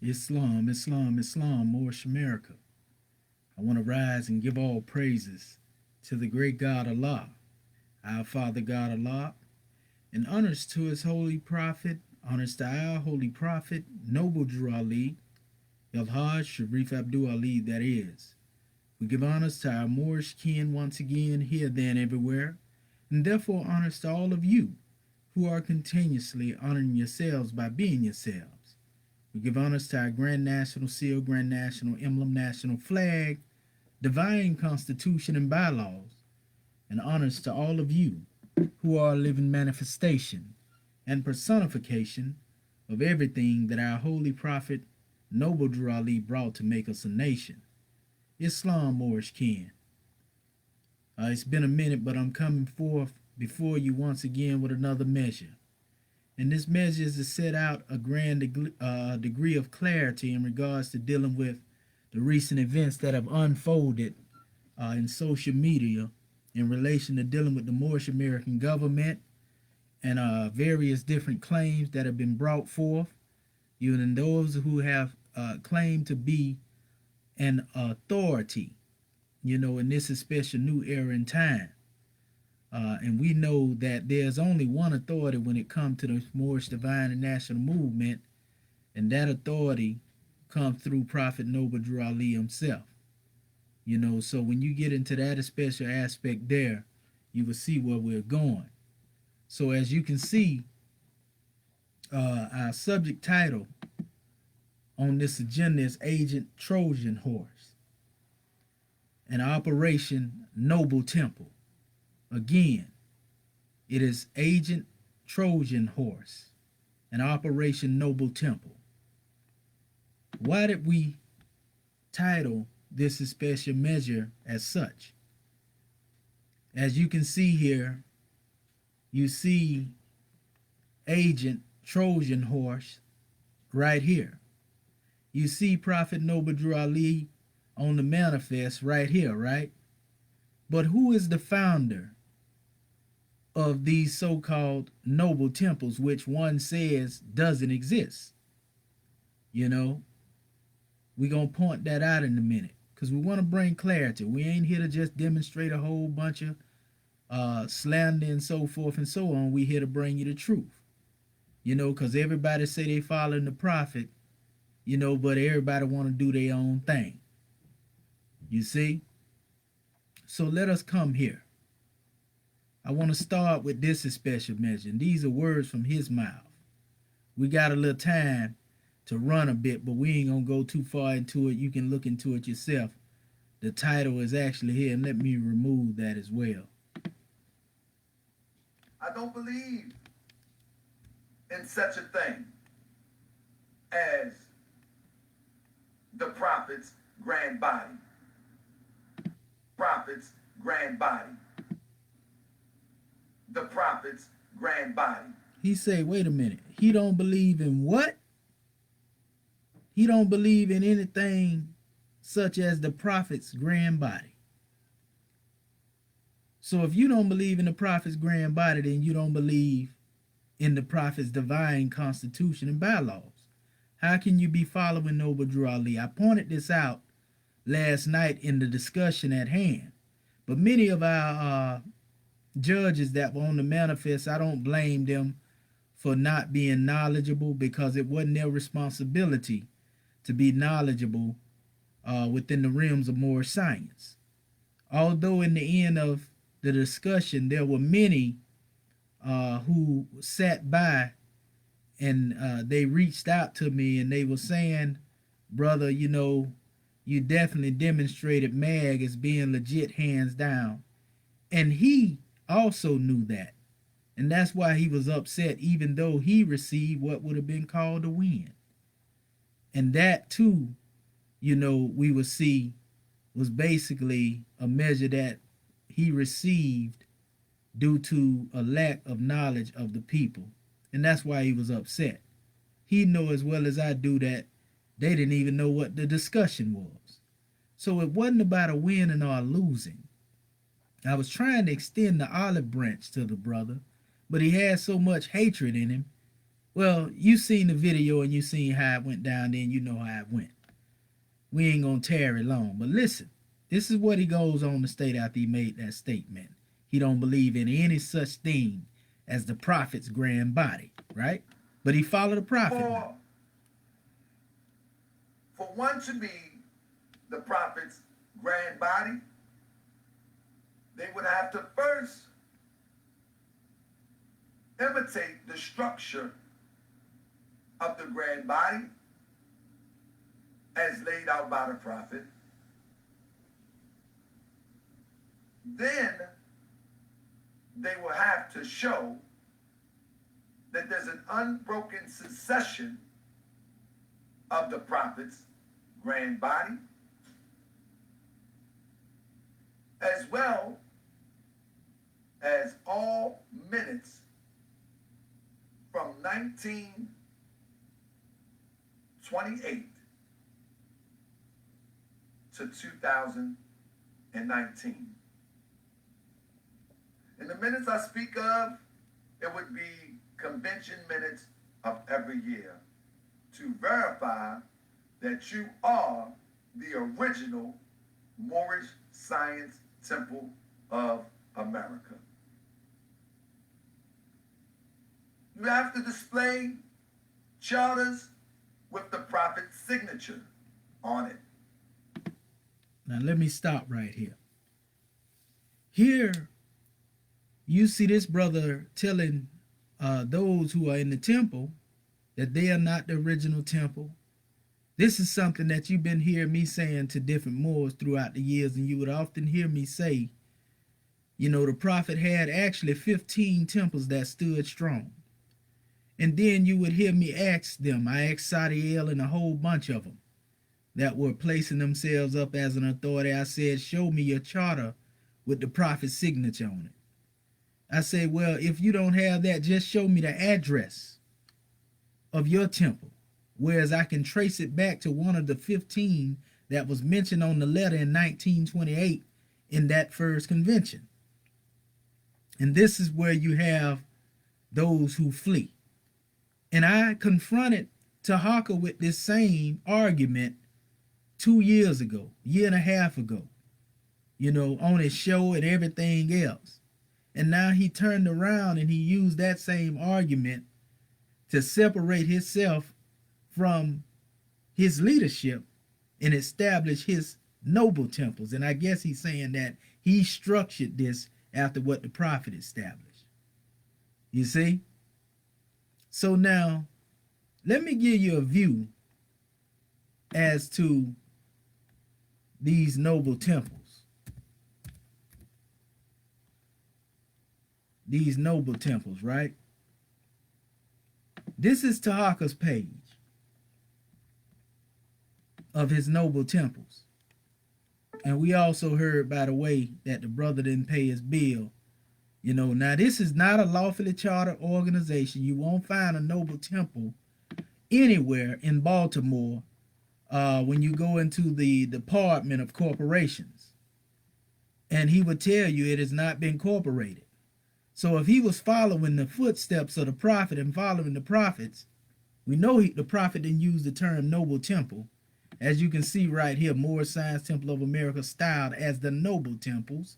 Islam, Islam, Islam, Moorish America. I want to rise and give all praises to the great God Allah, our Father God Allah, and honors to his holy prophet, honors to our holy prophet, Noble Drew Ali, El Hajj Sharif Abdul Ali, that is. We give honors to our Moorish kin once again, here, there, and everywhere, and therefore honors to all of you who are continuously honoring yourselves by being yourselves. We give honors to our Grand National Seal, Grand National Emblem, National Flag, Divine Constitution, and bylaws, and honors to all of you who are a living manifestation and personification of everything that our holy prophet Noble Drew Ali brought to make us a nation. Islam, Moorish kin. It's been a minute, but I'm coming forth before you once again with another measure. And this measure is to set out a grand degree of clarity in regards to dealing with the recent events that have unfolded in social media in relation to dealing with the Moorish American government and various different claims that have been brought forth, even those who have claimed to be an authority, in this especially new era in time. And we know that there's only one authority when it comes to the Moorish Divine and National Movement, and that authority comes through Prophet Noble Drew Ali himself. So when you get into that special aspect there, you will see where we're going. So as you can see, our subject title on this agenda is Agent Trojan Horse and Operation Noble Temple. Again, it is Agent Trojan Horse and Operation Noble Temple. Why did we title this special measure as such? As you can see here, you see Agent Trojan Horse right here. You see Prophet Noble Drew Ali on the manifest right here, right? But who is the founder of these so-called noble temples, which one says doesn't exist? We're going to point that out in a minute because we want to bring clarity. We ain't here to just demonstrate a whole bunch of slander and so forth and so on. We here to bring you the truth, because everybody say they following the prophet, but everybody want to do their own thing. You see? So let us come here. I want to start with this special measure. And these are words from his mouth. We got a little time to run a bit, but we ain't going to go too far into it. You can look into it yourself. The title is actually here, and let me remove that as well. I don't believe in such a thing as the prophet's grand body. Prophet's grand body. The prophet's grand body. He say, wait a minute. He don't believe in what? He don't believe in anything such as the prophet's grand body. So if you don't believe in the prophet's grand body, then you don't believe in the prophet's divine constitution and bylaws. How can you be following Noble Drew Ali? I pointed this out last night in the discussion at hand. But many of our judges that were on the manifest, I don't blame them for not being knowledgeable because it wasn't their responsibility to be knowledgeable within the realms of Moorish science. Although in the end of the discussion, there were many who sat by and they reached out to me and they were saying, brother, you definitely demonstrated Mag as being legit hands down. And he also knew that. And that's why he was upset, even though he received what would have been called a win. And that too, we would see was basically a measure that he received due to a lack of knowledge of the people. And that's why he was upset. He know as well as I do that they didn't even know what the discussion was. So it wasn't about a winning or a losing. I was trying to extend the olive branch to the brother, but he had so much hatred in him Well, you seen the video and you seen how it went down, then you know how it went. We ain't gonna tarry long. But listen, this is what he goes on to state after he made that statement. He don't believe in any such thing as the prophet's grand body, right? But he followed the prophet now. For one to be the prophet's grand body, they would have to first imitate the structure of the grand body as laid out by the prophet. Then they will have to show that there's an unbroken succession of the prophet's grand body, as well as all minutes from 1928 to 2019. And the minutes I speak of, it would be convention minutes of every year to verify that you are the original Moorish Science Temple of America. You have to display charters with the prophet's signature on it. Now let me stop right here. Here, you see this brother telling those who are in the temple that they are not the original temple. This is something that you've been hearing me saying to different Moors throughout the years, and you would often hear me say, you know, the prophet had actually 15 temples that stood strong. And then you would hear me ask them, I asked Sadiel and a whole bunch of them that were placing themselves up as an authority. I said, show me your charter with the prophet's signature on it. I said, well, if you don't have that, just show me the address of your temple, whereas I can trace it back to one of the 15 that was mentioned on the letter in 1928 in that first convention. And this is where you have those who flee. And I confronted Tahaka with this same argument 2 years ago, year and a half ago, you know, on his show and everything else. And now he turned around and he used that same argument to separate himself from his leadership and establish his noble temples. And I guess he's saying that he structured this after what the prophet established. You see? So now, let me give you a view as to these noble temples. These noble temples, right? This is Tahaka's page of his noble temples. And we also heard, by the way, that the brother didn't pay his bill. You know, now this is not a lawfully chartered organization. You won't find a noble temple anywhere in Baltimore when you go into the Department of Corporations. And he would tell you it has not been incorporated. So if he was following the footsteps of the prophet and following the prophets, we know the prophet didn't use the term noble temple. As you can see right here, Moorish Science Temple of America styled as the noble temples.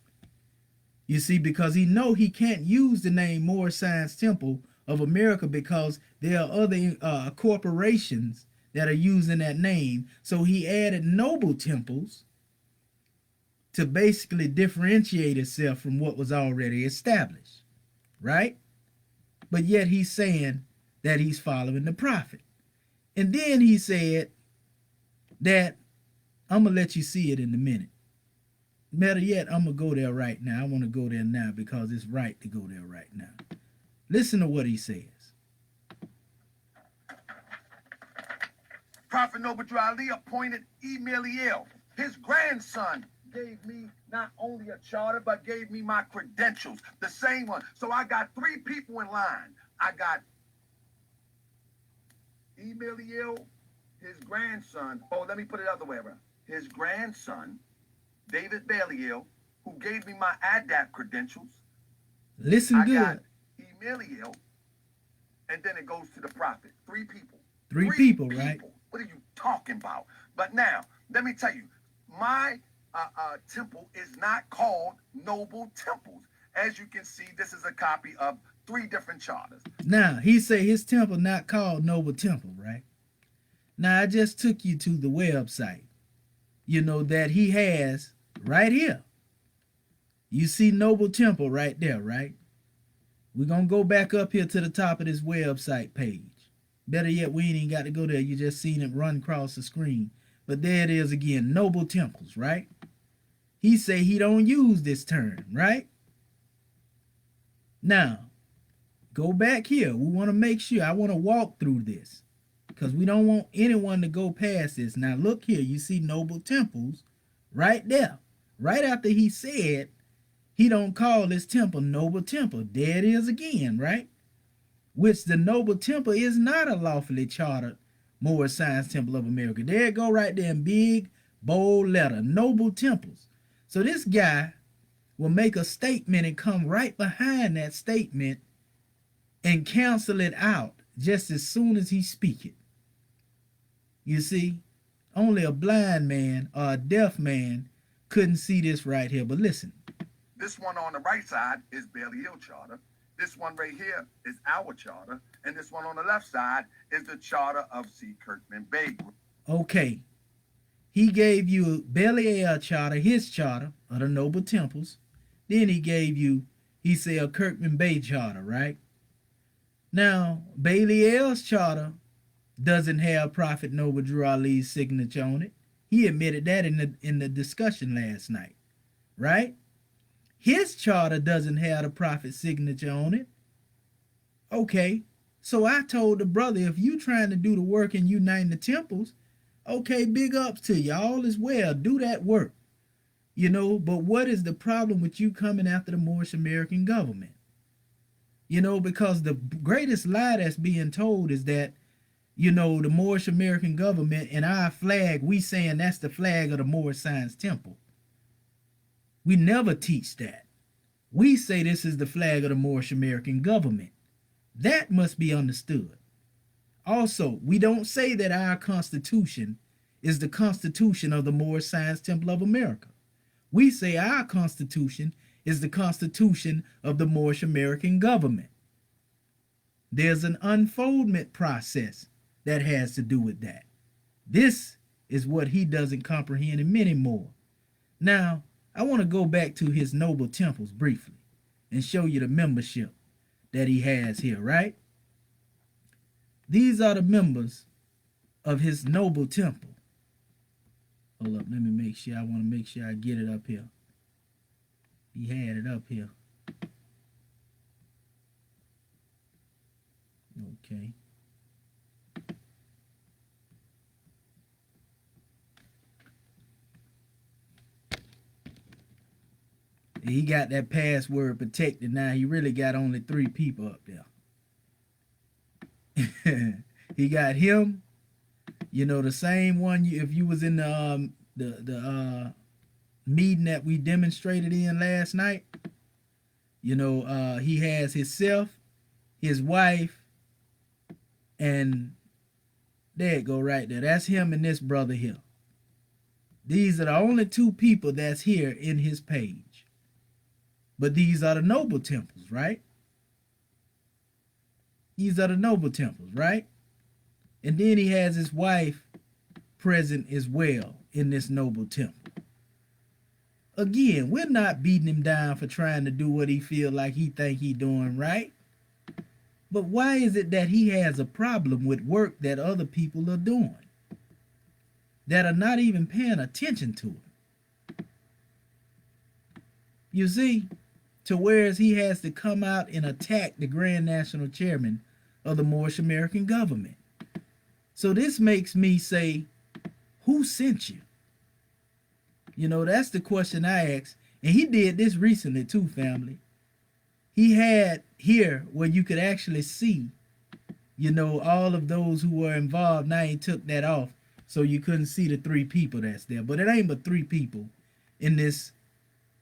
You see, because he know he can't use the name Moorish Science Temple of America because there are other corporations that are using that name. So he added noble temples to basically differentiate itself from what was already established, right? But yet he's saying that he's following the prophet. And then he said that, I'm going to let you see it in a minute. Better yet, I'm going to go there right now. I want to go there now because it's right to go there right now. Listen to what he says. Prophet Noble Ali appointed Emeliel, his grandson, gave me not only a charter, but gave me my credentials, the same one. So I got 3 people in line. I got Emeliel, his grandson. Oh, let me put it the other way around. His grandson, David Baliel, who gave me my ADAP credentials. Listen good. I got Emeliel, and then it goes to the prophet. Three people. Three people, right? What are you talking about? But now, let me tell you, my temple is not called Noble Temples. As you can see, this is a copy of 3 different charters. Now, he say his temple not called Noble Temple, right? Now, I just took you to the website, that he has right here. You see Noble Temple right there, right? We're going to go back up here to the top of this website page. Better yet, we ain't even got to go there. You just seen it run across the screen. But there it is again, Noble Temples, right? He say he don't use this term, right? Now, go back here. We want to make sure. I want to walk through this because we don't want anyone to go past this. Now, look here. You see Noble Temples right there. Right after he said he don't call this temple Noble Temple. There it is again, right? Which the Noble Temple is not a lawfully chartered Moorish Science Temple of America. There it go right there in big, bold letter, Noble Temples. So this guy will make a statement and come right behind that statement and cancel it out just as soon as he speak it. You see, only a blind man or a deaf man couldn't see this right here. But listen. This one on the right side is Bailey Hill Charter. This one right here is our charter. And this one on the left side is the charter of C. Kirkman Bay. Okay. He gave you Bailey Hill Charter, his charter of the Noble Temples. Then he gave you, he said, a Kirkman Bay Charter, right? Now, Bailey Hill's charter doesn't have Prophet Noble Drew Ali's signature on it. He admitted that in the discussion last night, right? His charter doesn't have the prophet's signature on it. Okay, so I told the brother, if you trying to do the work and uniting the temples, okay, big ups to you. All is well. Do that work. But what is the problem with you coming after the Moorish American government? Because the greatest lie that's being told is that, the Moorish American government and our flag, we saying that's the flag of the Moorish Science Temple. We never teach that. We say this is the flag of the Moorish American government. That must be understood. Also, we don't say that our Constitution is the Constitution of the Moorish Science Temple of America. We say our Constitution is the Constitution of the Moorish American government. There's an unfoldment process that has to do with that. This is what he doesn't comprehend and many more. Now, I want to go back to his Noble Temples briefly and show you the membership that he has here, right? These are the members of his Noble Temple. Hold up, let me make sure. I want to make sure I get it up here. He had it up here. Okay. He got that password protected now. He really got only 3 people up there. He got him, the same one. If you was in the meeting that we demonstrated in last night, he has himself, his wife, and there it go right there. That's him and this brother here. These are the only 2 people that's here in his page. But these are the Noble Temples, right? These are the Noble Temples, right? And then he has his wife present as well in this Noble Temple. Again, we're not beating him down for trying to do what he feel like he think he doing right. But why is it that he has a problem with work that other people are doing, that are not even paying attention to it? You see? To whereas he has to come out and attack the Grand National Chairman of the Moorish American government. So this makes me say, who sent you? That's the question I ask. And he did this recently too, family. He had here where you could actually see, all of those who were involved. Now he took that off so you couldn't see the 3 people that's there. But it ain't but 3 people in this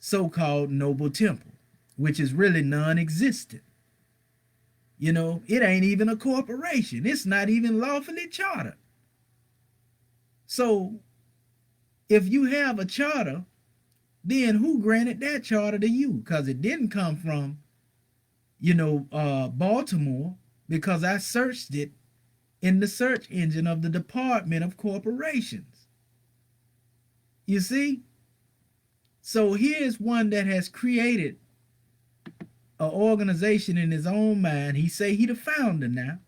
so-called Noble Temple, which is really non-existent. You know, it ain't even a corporation. It's not even lawfully chartered. So if you have a charter, then who granted that charter to you? Because it didn't come from, Baltimore, because I searched it in the search engine of the Department of Corporations. You see? So here's one that has created an organization in his own mind. He say he the founder now,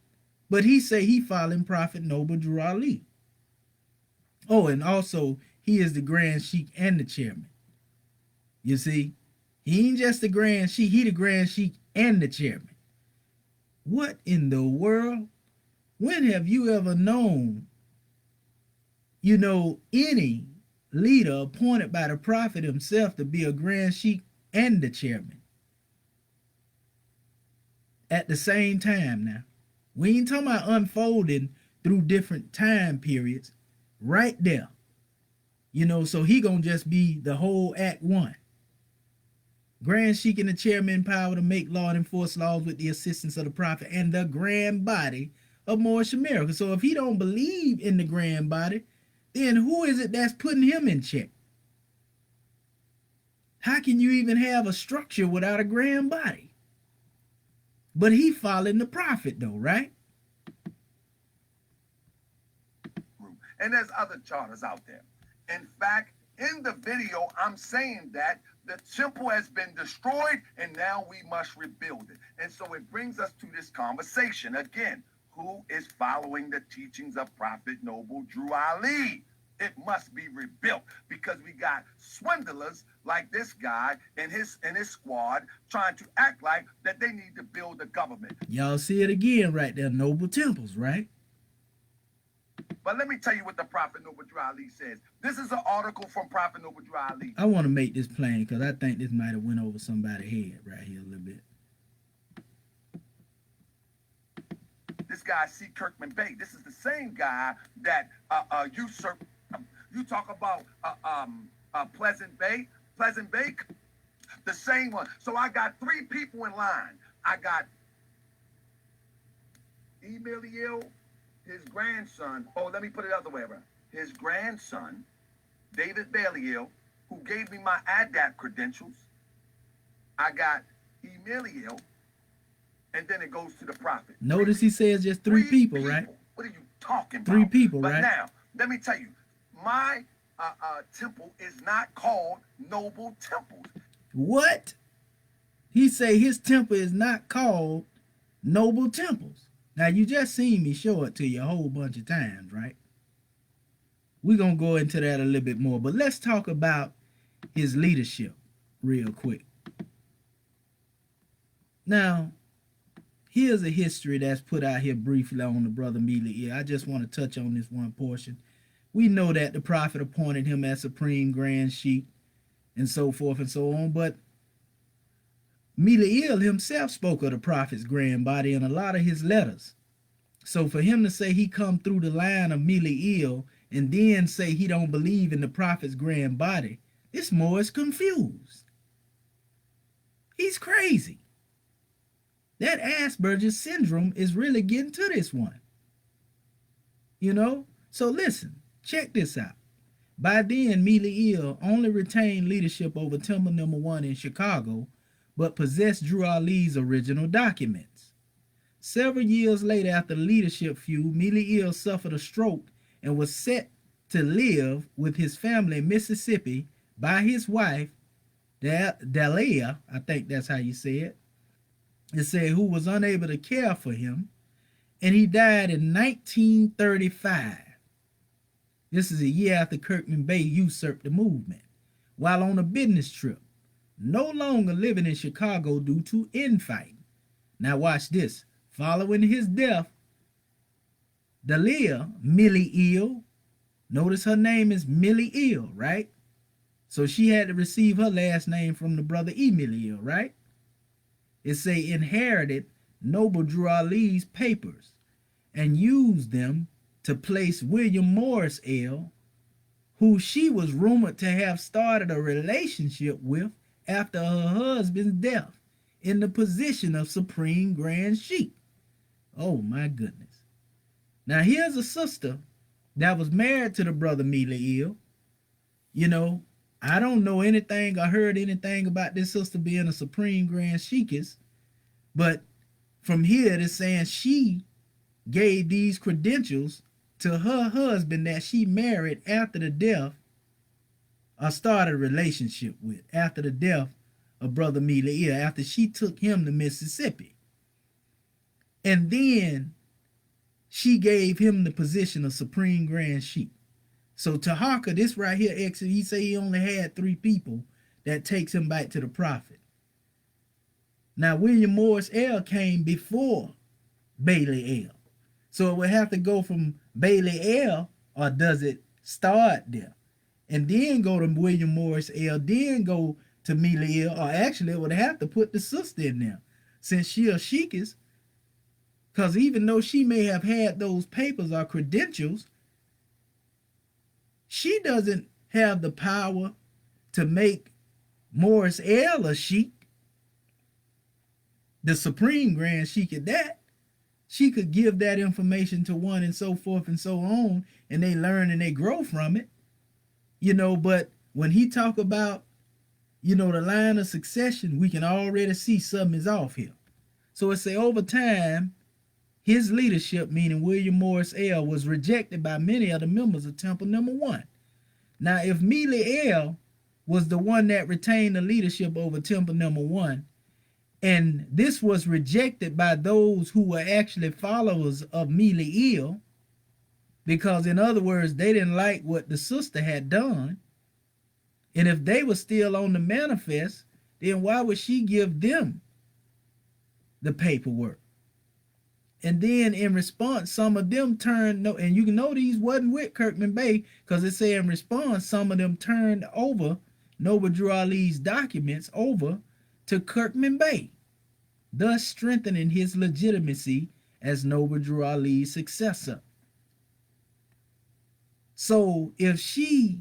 but he say he following Prophet Noble Drew Ali. Oh, and also he is the Grand Sheik and the chairman. You see? He ain't just the Grand Sheik, he the Grand Sheik and the chairman. What in the world? When have you ever known, any leader appointed by the prophet himself to be a Grand Sheik and the chairman at the same time now? We ain't talking about unfolding through different time periods. Right there. So he gonna just be the whole act one. Grand Sheik and the chairman power to make law and enforce laws with the assistance of the prophet and the grand body of Moorish America. So if he don't believe in the grand body, then who is it that's putting him in check? How can you even have a structure without a grand body? But he following the prophet though, right? And there's other charters out there. In fact, in the video, I'm saying that the temple has been destroyed and now we must rebuild it. And so it brings us to this conversation again. Who is following the teachings of Prophet Noble Drew Ali? It must be rebuilt because we got swindlers like this guy and his squad trying to act like that they need to build a government. Y'all see it again right there, noble temples, right? But let me tell you what the Prophet Noble Drew Ali says. This is an article from Prophet Noble Drew Ali. I want to make this plain because I think this might have went over somebody's head right here a little bit. This guy, C. Kirkman Bey. This is the same guy that usurped. You talk about Pleasant Bay, the same one. So I got three people in line. I got Emilio, his grandson. Oh, let me put it the other way around. His grandson, David Belial, who gave me my ADAP credentials. I got Emilio, and then it goes to the prophet. Notice he says just three people, right? What are you talking about? Three people, but right? But now, let me tell you, my temple is not called Noble Temples. What? He say his temple is not called Noble Temples. Now, you just seen me show it to you a whole bunch of times, right? We're going to go into that a little bit more, but let's talk about his leadership real quick. Now, here's a history that's put out here briefly on the brother Mealy. I just want to touch on this one portion. We know that the prophet appointed him as supreme grand sheik and so forth and so on, but Mealy himself spoke of the prophet's grand body in a lot of his letters. So for him to say he come through the line of Mealy and then say he don't believe in the prophet's grand body, this Moor is confused. He's crazy. That Asperger's syndrome is really getting to this one. So listen, check this out. By then, Mealy only retained leadership over Temple No. 1 in Chicago, but possessed Drew Ali's original documents. Several years later, after the leadership feud, Mealy suffered a stroke and was set to live with his family in Mississippi by his wife, Delia, I think that's how you say it. It said, who was unable to care for him, and he died in 1935. This is a year after Kirkman Bey usurped the movement, while on a business trip, no longer living in Chicago due to infighting. Now watch this. Following his death, Delia, Mealy notice her name is Mealy right? So she had to receive her last name from the brother Emilio, right? It say inherited Noble Drew Ali's papers and used them to place William Morris who she was rumored to have started a relationship with after her husband's death, in the position of Supreme Grand Sheik. Oh my goodness. Now here's a sister that was married to the brother Miliel. You know, I don't know anything or heard anything about this sister being a supreme grand sheikess, but from here it's saying she gave these credentials to her husband that she married after the death or started a relationship with after the death of brother Miliel, after she took him to Mississippi. And then she gave him the position of supreme grand sheik. So Taharka, this right here, he say he only had 3 people that takes him back to the prophet. Now William Morris L came before Bailey L. So it would have to go from Bailey L, or does it start there? And then go to William Morris L, then go to Miliel, or actually it would have to put the sister in there, since she a sheikess, because even though she may have had those papers or credentials, she doesn't have the power to make Morris L a sheik, the supreme grand sheik at that. She could give that information to one and so forth and so on, and they learn and they grow from it. But when he talk about, the line of succession, we can already see something is off here. So it say over time, his leadership, meaning William Morris L, was rejected by many of the members of Temple Number 1. Now, if Mealy L was the one that retained the leadership over Temple Number 1, and this was rejected by those who were actually followers of Mealy L, because in other words, they didn't like what the sister had done, and if they were still on the manifest, then why would she give them the paperwork? And then in response, some of them turned, and you can know these wasn't with Kirkman Bey, because it said in response, some of them turned over Noble Drew Ali's documents over to Kirkman Bey, thus strengthening his legitimacy as Noble Drew Ali's successor. So if she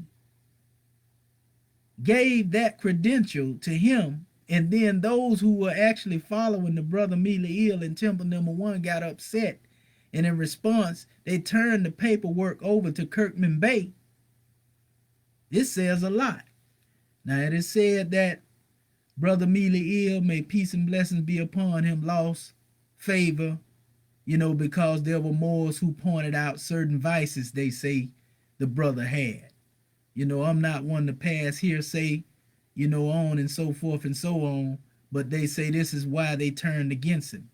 gave that credential to him, and then those who were actually following the brother Miliel in Temple Number 1 got upset, and in response, they turned the paperwork over to Kirkman Bey, this says a lot. Now, it is said that brother Miliel, may peace and blessings be upon him, lost favor, because there were Moors who pointed out certain vices they say the brother had. I'm not one to pass hearsay, on and so forth and so on, but they say this is why they turned against him.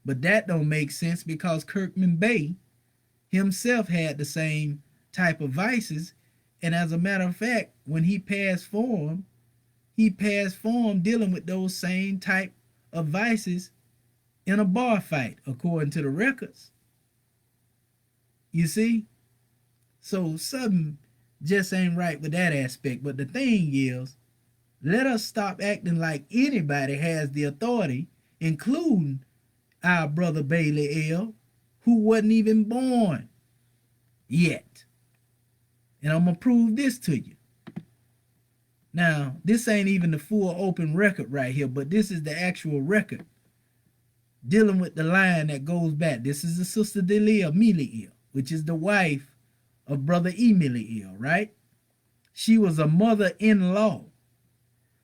But that don't make sense, because Kirkman Bey himself had the same type of vices, and as a matter of fact, when he passed form dealing with those same type of vices in a bar fight, according to the records. You see? So something just ain't right with that aspect. But the thing is, let us stop acting like anybody has the authority, including our brother Bailey L, who wasn't even born yet. And I'm going to prove this to you. Now, this ain't even the full open record right here, but this is the actual record dealing with the line that goes back. This is the sister Delia Miliel, which is the wife of brother Emiliel, right? She was a mother-in-law.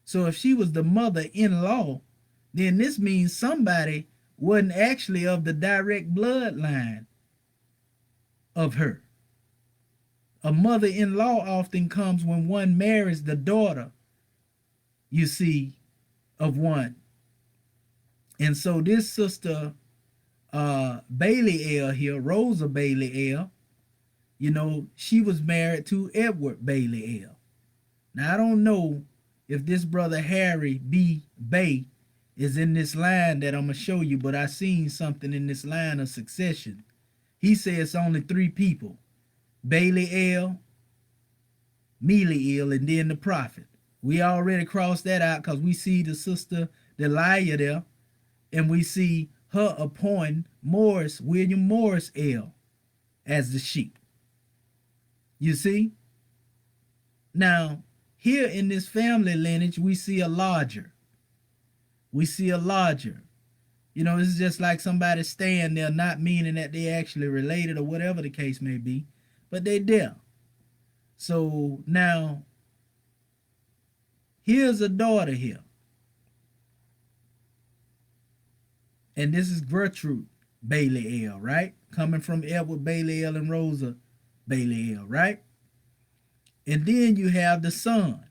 So if she was the mother-in-law, then this means somebody wasn't actually of the direct bloodline of her. A mother-in-law often comes when one marries the daughter, you see, of one. And so this sister Bailey L here, Rosa Bailey L, she was married to Edward Bailey L. Now, I don't know if this brother Harry B. Bey is in this line that I'm going to show you, but I seen something in this line of succession. He says it's only 3 people, Bailey L, Mealy L, and then the prophet. We already crossed that out because we see the sister Delia there, and we see her appointing William Morris L as the sheik. You see? Now, here in this family lineage, we see a lodger. You know, it's just like somebody staying there, not meaning that they actually related or whatever the case may be, but they there. So now, here's a daughter here, and this is Gertrude Bailey L, right? Coming from Edward Bailey L and Rosa Bailey L, right? And then you have the son,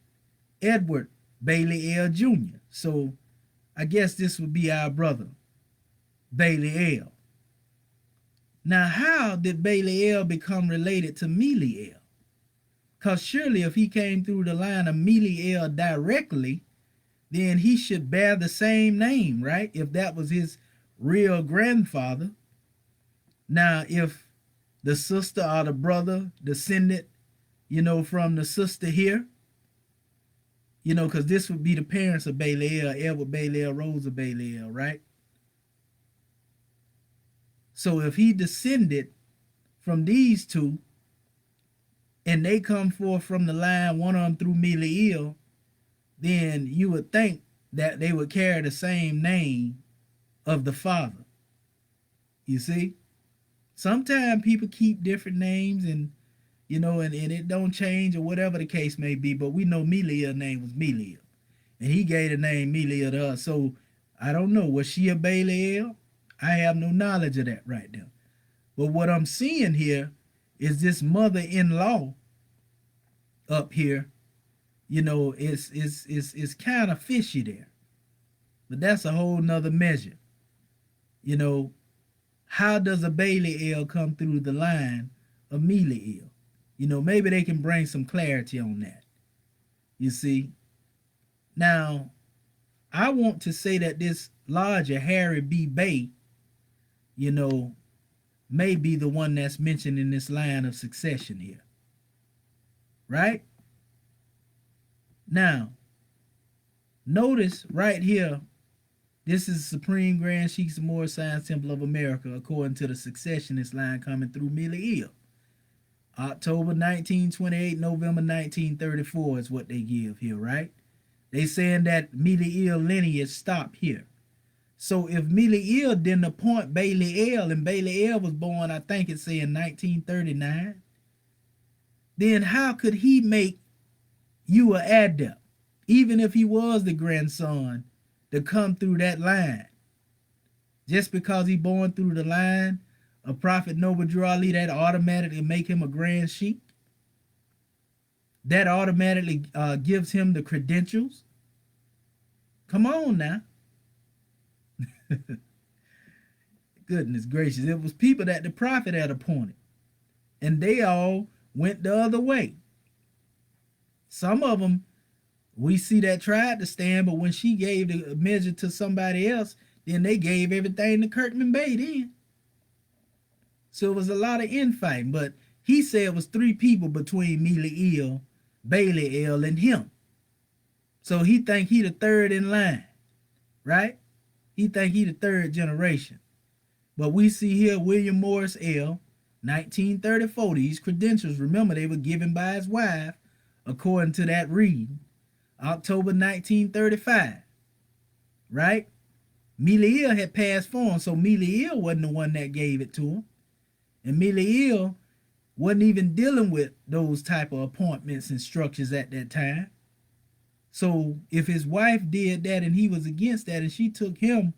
Edward Bailey L Jr. So I guess this would be our brother, Bailey L. Now, how did Bailey L become related to Mealy L? Because surely if he came through the line of Mealy L directly, then he should bear the same name, right? If that was his real grandfather. Now, if the sister or the brother descended, from the sister here, because this would be the parents of Bailey L, Edward Bailey L, Rosa Bailey L, right? So if he descended from these two, and they come forth from the line, one of them through Mealy L, then you would think that they would carry the same name of the father. You see? Sometimes people keep different names and it don't change or whatever the case may be, but we know Mealy L's name was Mealy L. And he gave the name Mealy L to us. So I don't know, was she a Bailey L? I have no knowledge of that right now. But what I'm seeing here is this mother-in-law up here, it's kind of fishy there. But that's a whole nother measure. How does a Bailey L come through the line of Mealy L? Maybe they can bring some clarity on that. You see? Now, I want to say that this larger Harry B. Bay, may be the one that's mentioned in this line of succession here. Right? Now, notice right here, this is Supreme Grand Sheiks of Moorish Science Temple of America, according to the successionist line coming through Mealy L. October 1928, November 1934 is what they give here, right? They saying that Mealy L lineage stopped here. So if Mealy L didn't appoint Bailey L, and Bailey L was born, I think it's saying 1939, then how could he make you an adept, even if he was the grandson, to come through that line? Just because he born through the line of Prophet Noble Drew Ali, that automatically make him a grand sheik? That automatically gives him the credentials? Come on now. Goodness gracious. It was people that the prophet had appointed, and they all went the other way. Some of them we see that tried to stand, but when she gave the measure to somebody else, then they gave everything to Kirkman Bay then. So it was a lot of infighting, but he said it was 3 people between Mealy L, Bailey L, and him. So he think he the third in line, right? He think he the third generation. But we see here William Morris L, 1934. These credentials, remember, they were given by his wife, according to that reading, October 1935, right? Mealy L had passed for him, so Mealy L wasn't the one that gave it to him. And Mealy L wasn't even dealing with those type of appointments and structures at that time. So if his wife did that and he was against that, and she took him,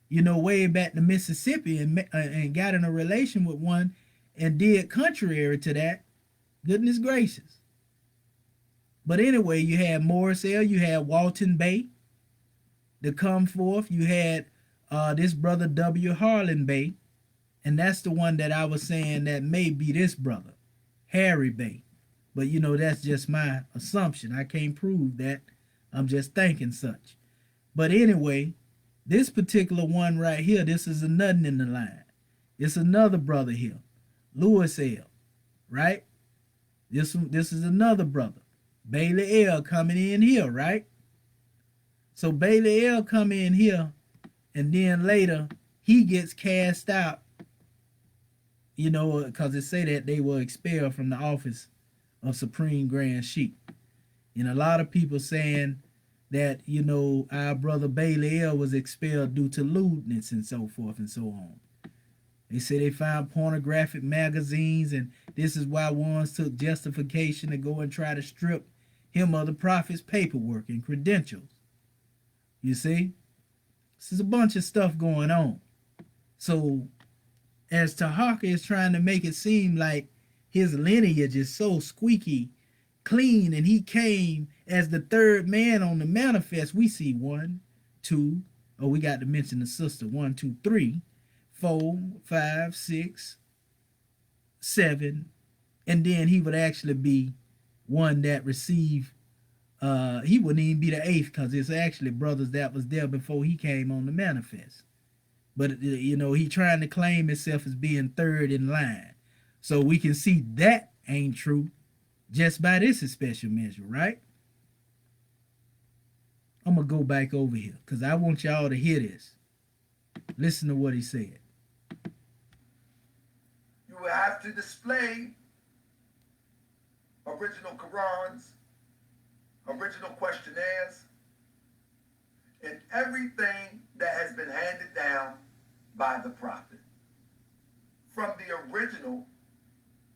way back to Mississippi and got in a relation with one and did contrary to that, goodness gracious. But anyway, you had Morris L, you had Walton Bay to come forth. You had this brother W. Harlan Bay, and that's the one that I was saying that may be this brother, Harry Bay. But that's just my assumption. I can't prove that. I'm just thinking such. But anyway, this particular one right here, this is a nothing in the line. It's another brother here, Lewis L, right? This is another brother, Bailey L, coming in here, right? So Bailey L come in here, and then later he gets cast out, because it say that they were expelled from the office of Supreme Grand Sheik. And a lot of people saying that, you know, our brother Bailey L was expelled due to lewdness and so forth and so on. They say they found pornographic magazines, and this is why ones took justification to go and try to strip him of the prophet's paperwork and credentials. You see? This is a bunch of stuff going on. So, as Tahaka is trying to make it seem like his lineage is so squeaky clean and he came as the third man on the manifest, we see one, two, oh, we got to mention the sister, 1, 2, 3, 4, 5, 6, 7, and then he would actually be one that received, he wouldn't even be the eighth because it's actually brothers that was there before he came on the manifest. But, you know, he trying to claim himself as being third in line. So we can see that ain't true just by this special measure, right? I'm going to go back over here because I want y'all to hear this. Listen to what he said. You will have to display original Qurans, original questionnaires, and everything that has been handed down by the prophet from the original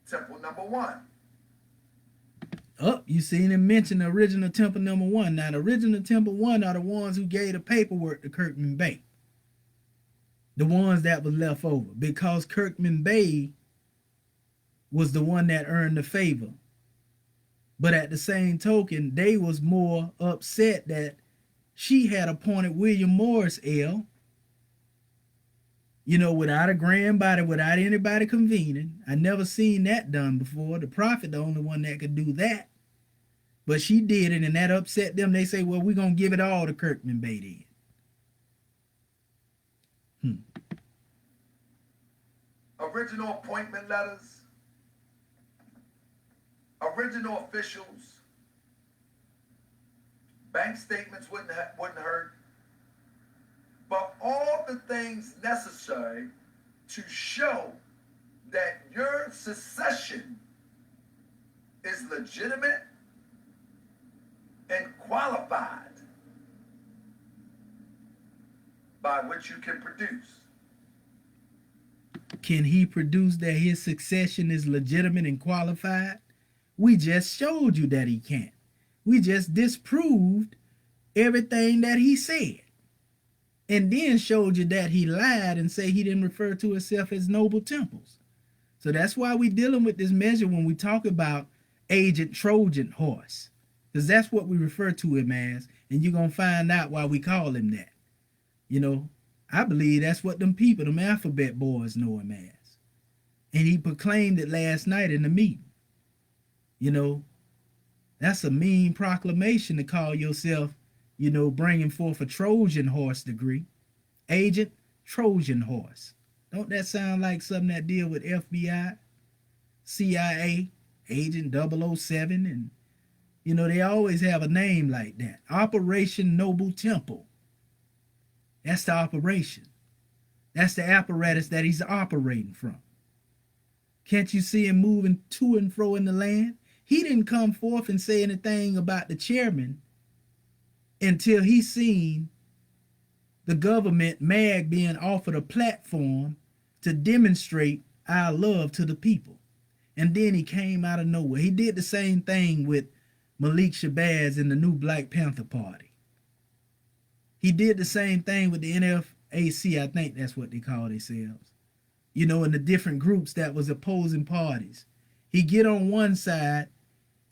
temple number 1. Oh, you seen him mention the original temple number 1. Now, the original temple 1 are the ones who gave the paperwork to Kirkman Bey. The ones that was left over. Because Kirkman Bey was the one that earned the favor. But at the same token, they was more upset that she had appointed William Morris L., you know, without a grand body, without anybody convening. I never seen that done before. The prophet, the only one that could do that. But she did it, and that upset them. They say, well, we're going to give it all to Kirkman Bey then. Original appointment letters, original officials, bank statements wouldn't hurt, but all the things necessary to show that your secession is legitimate and qualified, by which you can produce. Can he produce that his succession is legitimate and qualified? We just showed you that he can't. We just disproved everything that he said. And then showed you that he lied and say he didn't refer to himself as noble temples. So that's why we're dealing with this measure when we talk about Agent Trojan horse. Because that's what we refer to him as. And you're going to find out why we call him that. You know, I believe that's what them people, them alphabet boys know him as. And he proclaimed it last night in the meeting. You know, that's a mean proclamation to call yourself, you know, bringing forth a Trojan horse degree. Agent Trojan horse. Don't that sound like something that deal with FBI, CIA, Agent 007, and, you know, they always have a name like that. Operation Noble Temple. That's the operation. That's the apparatus that he's operating from. Can't you see him moving to and fro in the land? He didn't come forth and say anything about the chairman until he seen the government, MAG, being offered a platform to demonstrate our love to the people. And then he came out of nowhere. He did the same thing with Malik Shabazz and the new Black Panther Party. He did the same thing with the NFAC, I think that's what they call themselves. You know, in the different groups that was opposing parties. He get on one side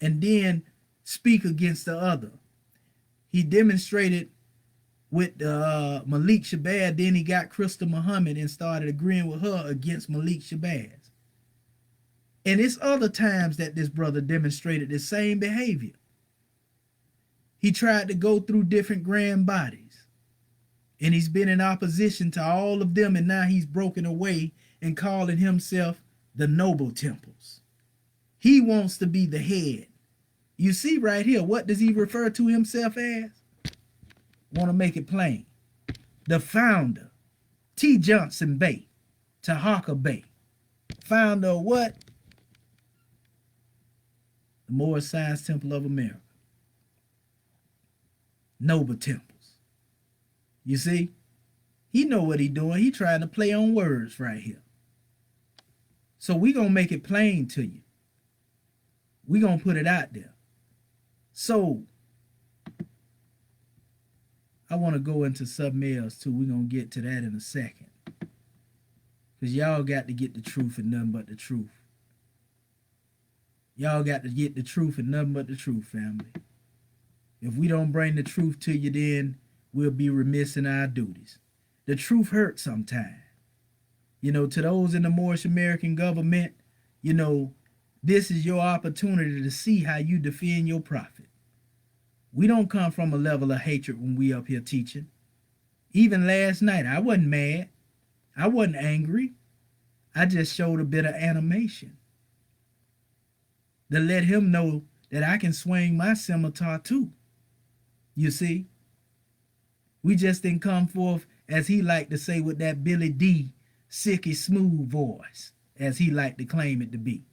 and then speak against the other. He demonstrated with Malik Shabazz, then he got Crystal Muhammad and started agreeing with her against Malik Shabazz. And it's other times that this brother demonstrated the same behavior. He tried to go through different grand bodies. And he's been in opposition to all of them, and now he's broken away and calling himself the Noble Temples. He wants to be the head. You see right here, what does he refer to himself as? Want to make it plain. The founder, T. Johnson Bey, Tahaka Bey. Founder of what? The Moorish Science Temple of America. noble temples. You see, he know what he doing. He trying to play on words right here. So we gonna make it plain to you. We gonna put it out there. So I want to go into something else too. We gonna get to that in a second. Because y'all got to get the truth and nothing but the truth. Y'all got to get the truth and nothing but the truth, family. If we don't bring the truth to you, then we'll be remiss in our duties. The truth hurts sometimes. You know, to those in the Moorish American government, you know, this is your opportunity to see how you defend your prophet. We don't come from a level of hatred when we up here teaching. Even last night, I wasn't mad. I wasn't angry. I just showed a bit of animation to let him know that I can swing my scimitar too. You see? We just didn't come forth, as he liked to say with that Billy D, silky smooth voice, as he liked to claim it to be.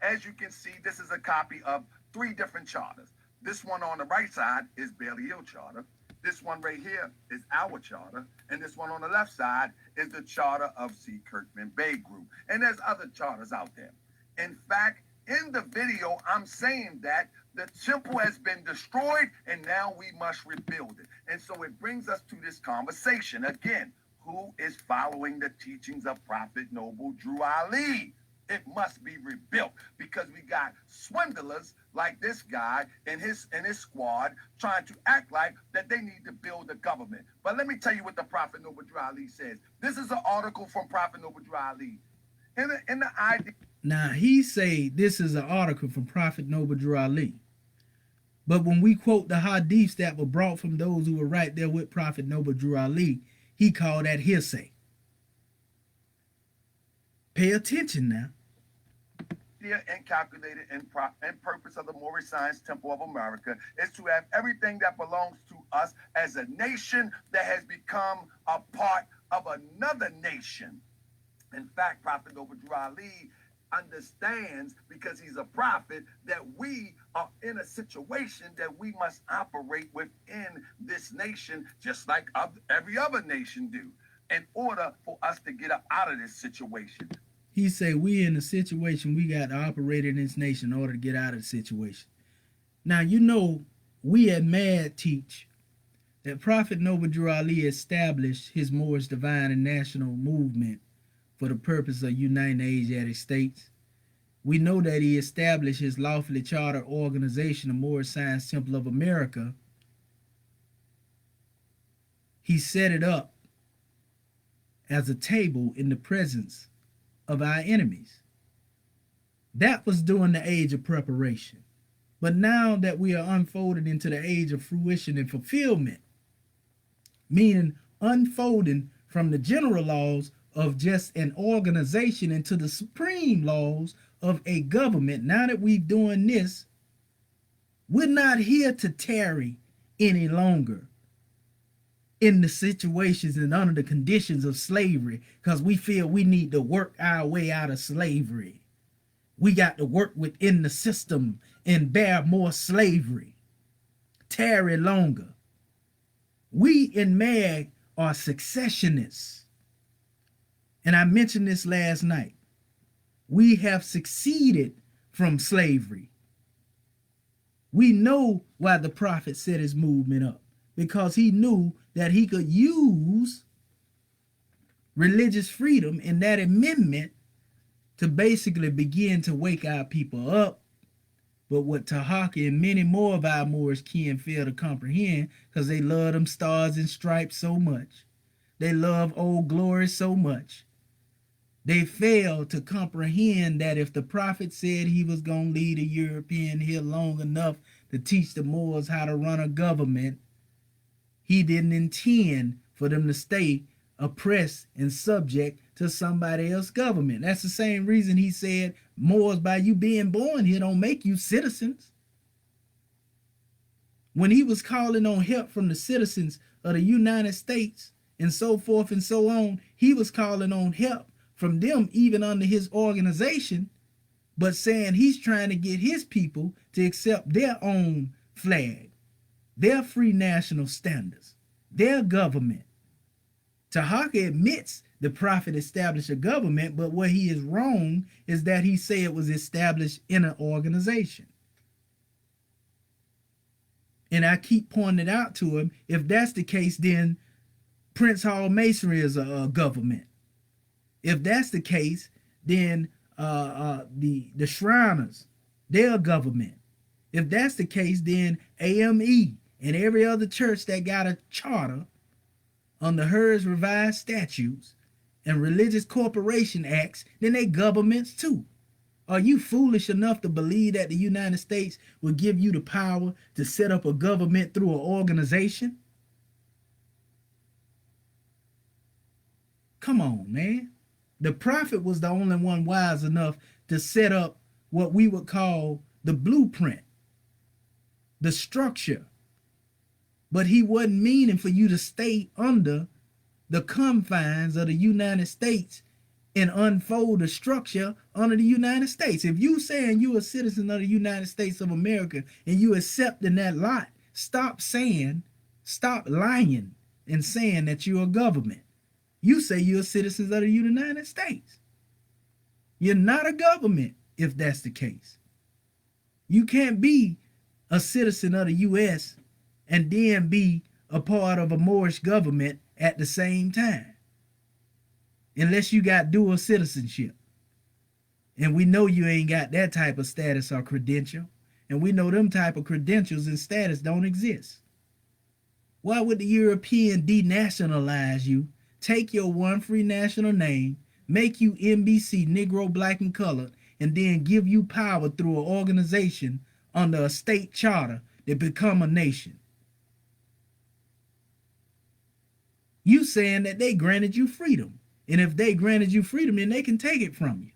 As you can see, this is a copy of 3 different charters. This one on the right side is Bailey Hill Charter. This one right here is our charter. And this one on the left side is the charter of C. Kirkman Bay Group. And there's other charters out there. In fact, in the video, I'm saying that the temple has been destroyed and now we must rebuild it. And so it brings us to this conversation. Again, who is following the teachings of Prophet Noble Drew Ali? It must be rebuilt because we got swindlers like this guy and his squad trying to act like that they need to build a government. But let me tell you what the Prophet Noble Drew Ali says. This is an article from Prophet Noble Drew Ali. In the idea. Now he say this is an article from Prophet Noble Drew Ali. But when we quote the hadiths that were brought from those who were right there with Prophet Noble Drew Ali, he called that hearsay. Pay attention now. And calculated and purpose of the Moorish Science Temple of America is to have everything that belongs to us as a nation that has become a part of another nation. In fact, Prophet Noble Drew Ali understands, because he's a prophet, that we are in a situation that we must operate within this nation just like every other nation do in order for us to get up out of this situation. He say we in a situation we got to operate in this nation in order to get out of the situation. Now, you know, we at MAD teach that Prophet Noble Drew Ali established his Moorish divine and national movement for the purpose of uniting the Asiatic states. We know that he established his lawfully chartered organization, the Moorish Science Temple of America. He set it up as a table in the presence of our enemies. That was during the age of preparation. But now that we are unfolded into the age of fruition and fulfillment, meaning unfolding from the general laws of just an organization into the supreme laws of a government, now that we're doing this, we're not here to tarry any longer in the situations and under the conditions of slavery because we feel we need to work our way out of slavery. We got to work within the system and bear more slavery, tarry longer. We in MAG are successionists. And I mentioned this last night. We have succeeded from slavery. We know why the prophet set his movement up, because he knew that he could use religious freedom in that amendment to basically begin to wake our people up. But what Tahaki and many more of our Moorish kin fail to comprehend, because they love them stars and stripes so much. They love Old Glory so much. They fail to comprehend that if the prophet said he was going to lead a European here long enough to teach the Moors how to run a government, he didn't intend for them to stay oppressed and subject to somebody else's government. That's the same reason he said, Moors, by you being born here, don't make you citizens. When he was calling on help from the citizens of the United States and so forth and so on, he was calling on help from them even under his organization, but saying he's trying to get his people to accept their own flag, their free national standards, their government. Tahaka admits the prophet established a government, but what he is wrong is that he said it was established in an organization. And I keep pointing it out to him, if that's the case, then Prince Hall Masonry is a government. If that's the case, then the Shriners, they're a government. If that's the case, then AME and every other church that got a charter under Herd's revised statutes and religious corporation acts, then they governments too. Are you foolish enough to believe that the United States will give you the power to set up a government through an organization? Come on, man. The prophet was the only one wise enough to set up what we would call the blueprint, the structure. But he wasn't meaning for you to stay under the confines of the United States and unfold the structure under the United States. If you saying you a citizen of the United States of America and you accepting that lot, stop lying and saying that you're a government. You say you're a citizen of the United States. You're not a government if that's the case. You can't be a citizen of the U.S. and then be a part of a Moorish government at the same time, unless you got dual citizenship. And we know you ain't got that type of status or credential, and we know them type of credentials and status don't exist. Why would the European denationalize you, take your one free national name, make you NBC, Negro, Black, and Colored, and then give you power through an organization under a state charter to become a nation? You saying that they granted you freedom. And if they granted you freedom, then they can take it from you.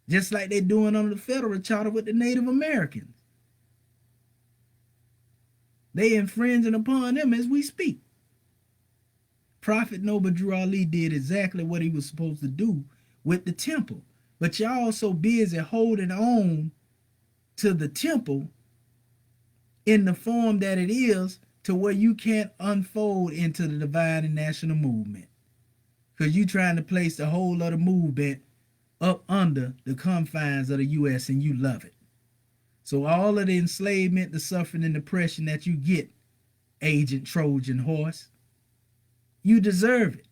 Just like they're doing under the federal charter with the Native Americans. They infringing upon them as we speak. Prophet Noble Drew Ali did exactly what he was supposed to do with the temple. But y'all so busy holding on to the temple in the form that it is, to where you can't unfold into the divine and national movement. Because you trying to place the whole of the movement up under the confines of the U.S. and you love it. So all of the enslavement, the suffering, and oppression that you get, Agent Trojan Horse, you deserve it.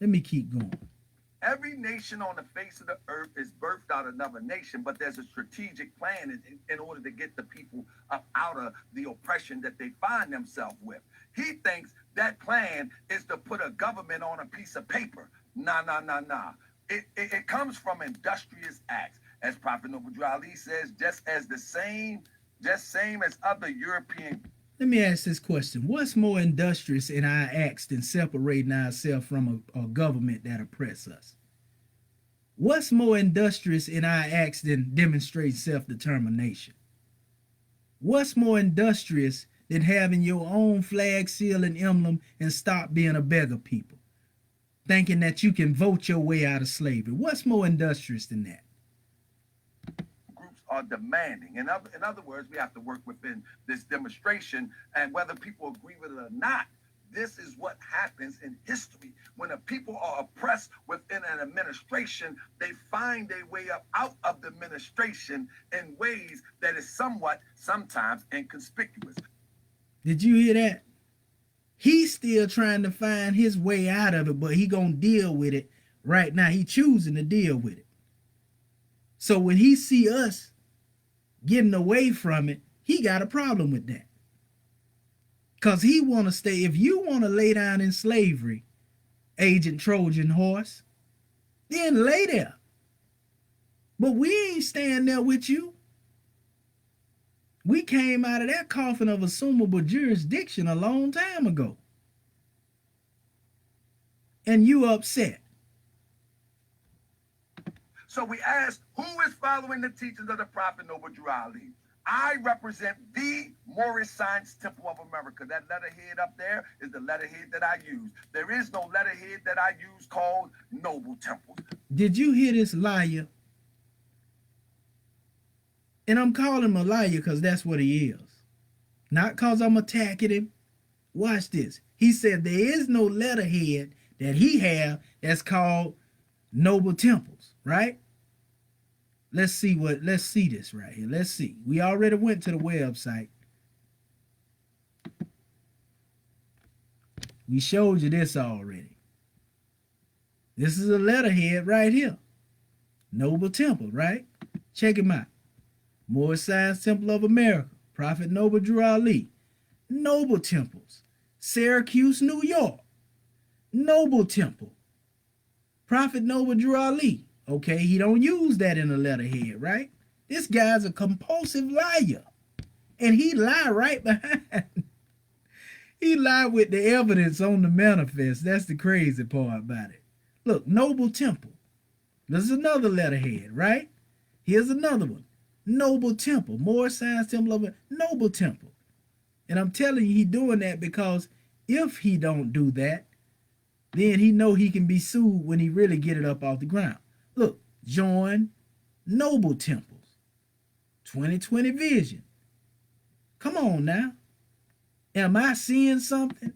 Let me keep going. Every nation on the face of the earth is birthed out of another nation, but there's a strategic plan in order to get the people up out of the oppression that they find themselves with. He thinks that plan is to put a government on a piece of paper. Nah. It comes from industrious acts. As Prophet Noble Drew Ali says, just same as other European. Let me ask this question. What's more industrious in our acts than separating ourselves from a government that oppresses us? What's more industrious in our acts than demonstrating self-determination? What's more industrious than having your own flag, seal, and emblem and stop being a beggar people, thinking that you can vote your way out of slavery? What's more industrious than that? Are demanding. In other words, we have to work within this demonstration, and whether people agree with it or not, this is what happens in history. When the people are oppressed within an administration, they find their way up out of the administration in ways that is sometimes inconspicuous. Did you hear that? He's still trying to find his way out of it, but he gonna deal with it right now. He choosing to deal with it. So when he see us getting away from it, he got a problem with that. Because he want to stay. If you want to lay down in slavery, Agent Trojan Horse, then lay there. But we ain't staying there with you. We came out of that coffin of assumable jurisdiction a long time ago. And you upset. So we asked, who is following the teachings of the Prophet Noble Drew Ali? I represent the Moorish Science Temple of America. That letterhead up there is the letterhead that I use. There is no letterhead that I use called Noble Temple. Did you hear this liar? And I'm calling him a liar because that's what he is. Not because I'm attacking him. Watch this. He said there is no letterhead that he have that's called noble temples, right? Let's see this right here. Let's see. We already went to the website. We showed you this already. This is a letterhead right here. Noble Temple, right? Check him out. Moorish Science Temple of America. Prophet Noble Drew Ali. Noble Temples. Syracuse, New York. Noble Temple. Prophet Noble Drew Ali. Okay, he don't use that in a letterhead, right? This guy's a compulsive liar. And he lied right behind. He lied with the evidence on the manifest. That's the crazy part about it. Look, Noble Temple. This is another letterhead, right? Here's another one. Noble Temple. Moorish Science Temple of Noble Temple. And I'm telling you, he doing that because if he don't do that, then he know he can be sued when he really get it up off the ground. Look, join Noble Temples. 2020 vision. Come on now. Am I seeing something?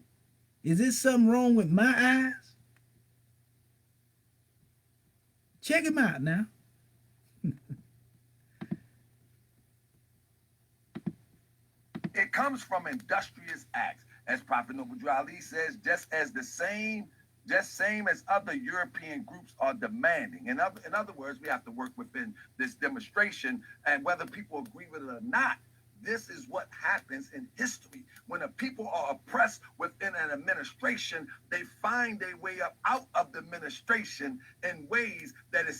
Is there something wrong with my eyes? Check him out now. It comes from industrious acts, as Prophet Noble Drew Ali says, just same as other European groups are demanding. In other words, we have to work within this demonstration, and whether people agree with it or not, this is what happens in history. When a people are oppressed within an administration, they find their way up out of the administration in ways that is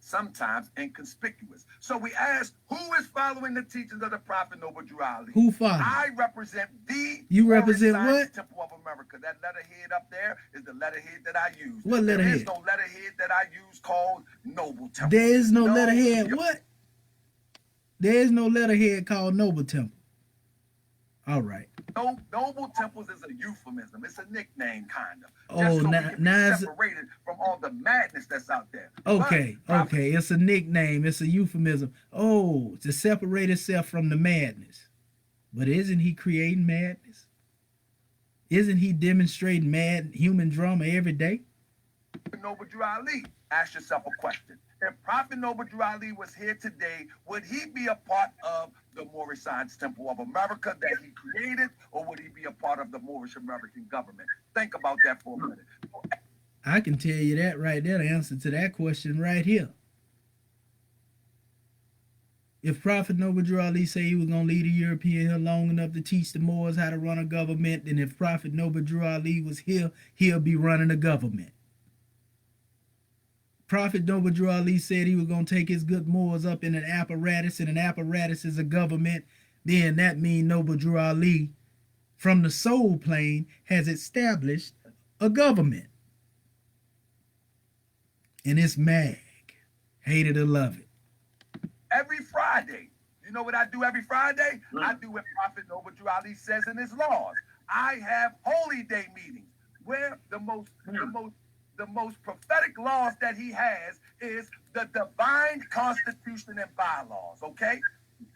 sometimes inconspicuous. So we ask, who is following the teachings of the Prophet Noble Drew Ali? Who follows? I represent the You represent Moorish what? Temple of America. That letterhead up there is the letterhead that I use. What letterhead? There is no letterhead that I use called Noble Temple. There is no letterhead. What? There is no letterhead called Noble Temple. All right. No, Noble Temples is a euphemism. It's a nickname, kind of. Oh, so now it's separated from all the madness that's out there. Okay, okay. It's a nickname. It's a euphemism. Oh, to separate itself from the madness. But isn't he creating madness? Isn't he demonstrating mad human drama every day? Noble Drew Ali, ask yourself a question. If Prophet Noble Drew Ali was here today, would he be a part of the Moorish Science Temple of America that he created, or would he be a part of the Moorish American government? Think about that for a minute. I can tell you that right there, the answer to that question right here. If Prophet Noble Drew Ali say he was going to lead a European here long enough to teach the Moors how to run a government, then if Prophet Noble Drew Ali was here, he'll be running a government. Prophet Noble Drew Ali said he was going to take his good Moors up in an apparatus, and an apparatus is a government, then that means Noble Drew Ali, from the soul plane, has established a government. And it's MAG. Hate it or love it. Every Friday, you know what I do every Friday? I do what Prophet Noble Drew Ali says in his laws. I have holy day meetings where the most prophetic laws that he has is the divine constitution and bylaws, okay?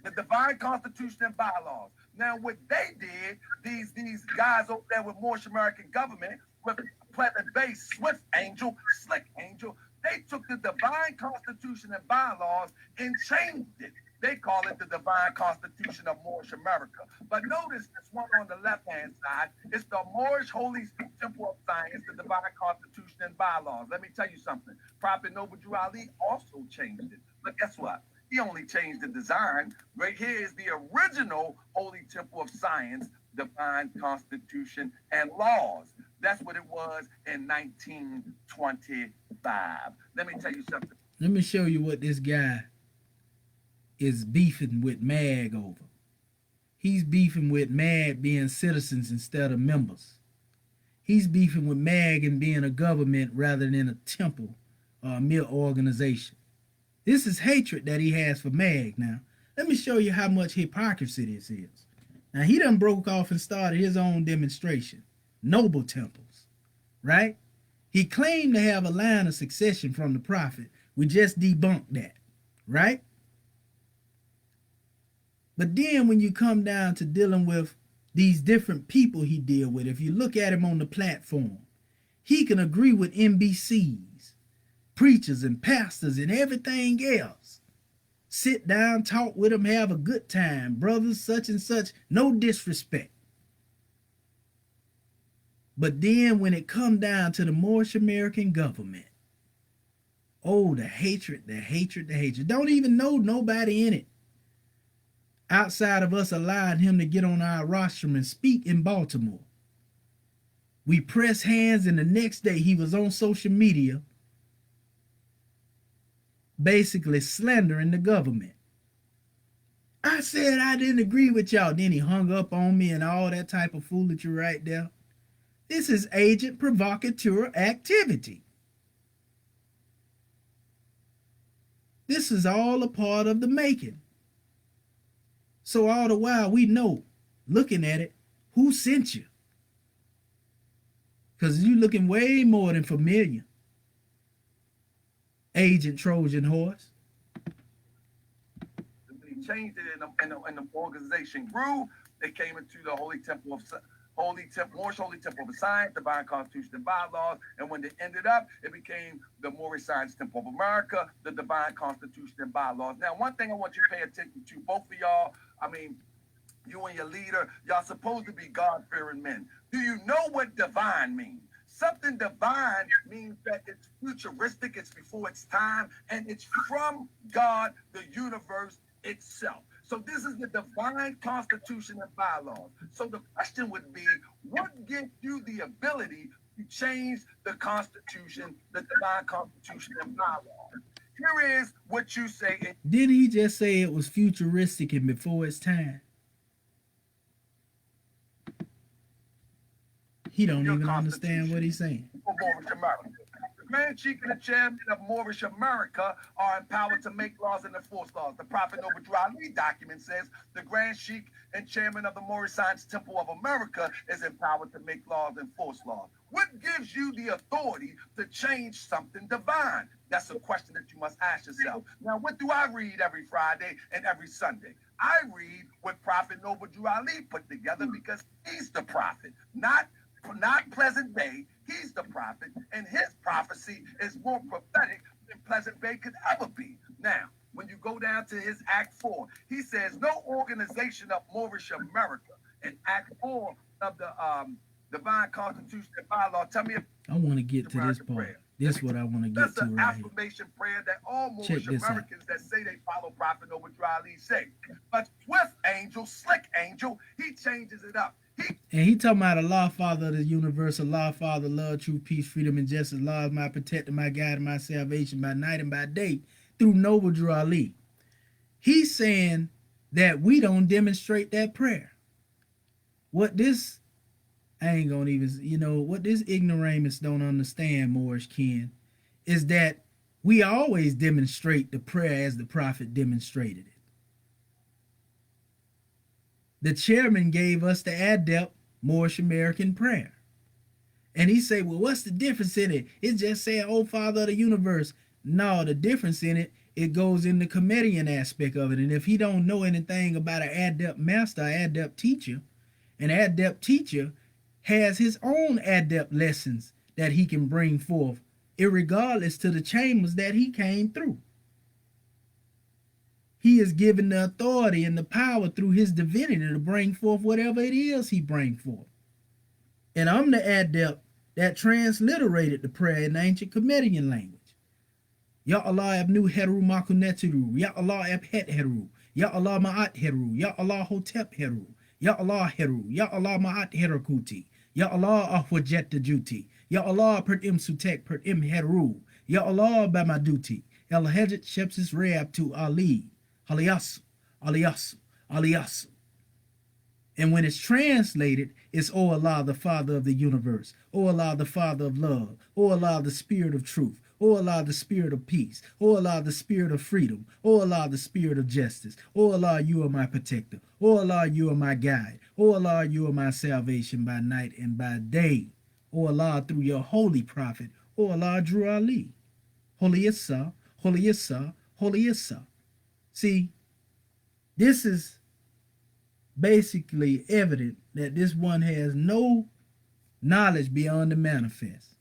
The divine constitution and bylaws. Now, what they did, these guys over there with Moorish American government, with Pleasant Bay, Swift Angel, Slick Angel, they took the divine constitution and bylaws and changed it. They call it the Divine Constitution of Moorish America. But notice this one on the left-hand side. It's the Moorish Holy Temple of Science, the Divine Constitution and Bylaws. Let me tell you something. Prophet Noble Drew Ali also changed it. But guess what? He only changed the design. Right here is the original Holy Temple of Science, Divine Constitution and Laws. That's what it was in 1925. Let me tell you something. Let me show you what this guy is beefing with MAG over. He's beefing with MAG being citizens instead of members. He's beefing with MAG and being a government rather than a temple or a mere organization. This is hatred that he has for MAG now. Let me show you how much hypocrisy this is. Now, he done broke off and started his own demonstration. Noble temples, right? He claimed to have a line of succession from the prophet. We just debunked that, right? But then when you come down to dealing with these different people he deal with, if you look at him on the platform, he can agree with NBCs, preachers and pastors and everything else. Sit down, talk with them, have a good time, brothers, such and such, no disrespect. But then when it come down to the Moorish American government, oh, the hatred, the hatred, the hatred. Don't even know nobody in it outside of us allowing him to get on our rostrum and speak in Baltimore. We press hands, and the next day he was on social media basically slandering the government. I said I didn't agree with y'all. Then he hung up on me and all that type of foolery right there. This is agent provocateur activity. This is all a part of the making. So all the while we know, looking at it, who sent you? Because you're looking way more than familiar. Agent Trojan horse. He changed it, and the organization grew. They came into the Moorish Holy Temple of Science, Divine Constitution and Bylaws, and when they ended up, it became the Moorish Science Temple of America, the Divine Constitution and Bylaws. Now, one thing I want you to pay attention to, both of y'all, I mean, you and your leader, y'all supposed to be God-fearing men. Do you know what divine means? Something divine means that it's futuristic, it's before its time, and it's from God, the universe itself. So this is the divine constitution and bylaws. So the question would be, what gives you the ability to change the constitution, the divine constitution and bylaws? Here is what you say. Didn't he just say it was futuristic and before its time? He don't even understand what he's saying. For Moorish America. The Grand Sheik and the Chairman of Moorish America are empowered to make laws and enforce laws. The Prophet Noble Drew Ali document says the Grand Sheik and Chairman of the Moorish Science Temple of America is empowered to make laws and enforce laws. What gives you the authority to change something divine? That's a question that you must ask yourself. Now, what do I read every Friday and every Sunday? I read what Prophet Noble Drew Ali put together because he's the prophet, not Pleasant Bay. He's the prophet, and his prophecy is more prophetic than Pleasant Bay could ever be. Now, when you go down to his Act 4, he says, no organization of Moorish America. In Act 4 of the Divine Constitution and Bylaw, tell me if I want to get to this part. This is what I want to get to right here. That's an affirmation prayer that all Moorish Americans that say they follow Prophet Noble Drew Ali say. But Swift Angel, Slick Angel, he changes it up. And he talking about Allah, Father of the universe, Allah, Father, love, truth, peace, freedom, and justice. Allah is my protector, my guide, and my salvation by night and by day through Noble Drew Ali. He's saying that we don't demonstrate that prayer. What this, I ain't gonna even, what this ignoramus don't understand, Moorish kin, is that we always demonstrate the prayer as the prophet demonstrated it. The chairman gave us the adept Moorish American prayer. And he said, well, what's the difference in it? It's just saying, oh, Father of the universe. No, the difference in it, it goes in the comedian aspect of it. And if he don't know anything about an adept master, adept teacher, an adept teacher has his own adept lessons that he can bring forth, irregardless to the chambers that he came through. He is given the authority and the power through his divinity to bring forth whatever it is he brings forth. And I'm the adept that transliterated the prayer in the ancient Comedian language. Ya Allah abnu heru makuneturu, Ya Allah abhet heru, Ya Allah ma'at heru, Ya Allah hotep heru, Ya Allah heru, Ya Allah ma'at herakuti, Ya Allah ahwajet juti, Ya Allah per im sutek per im heru, Ya Allah bamaduti, El hejet shepsis reab to Ali. Aliyasu, Aliyasu, Aliyasu. And when it's translated, it's O Allah, the Father of the universe. O Allah, the Father of love. O Allah, the Spirit of truth. O Allah, the Spirit of peace. O Allah, the Spirit of freedom. O Allah, the Spirit of justice. O Allah, you are my protector. O Allah, you are my guide. O Allah, you are my salvation by night and by day. O Allah, through your holy prophet. O Allah, Drew Ali. Holy Issa, Holy Issa, Holy Issa. See, this is basically evident that this one has no knowledge beyond the manifest.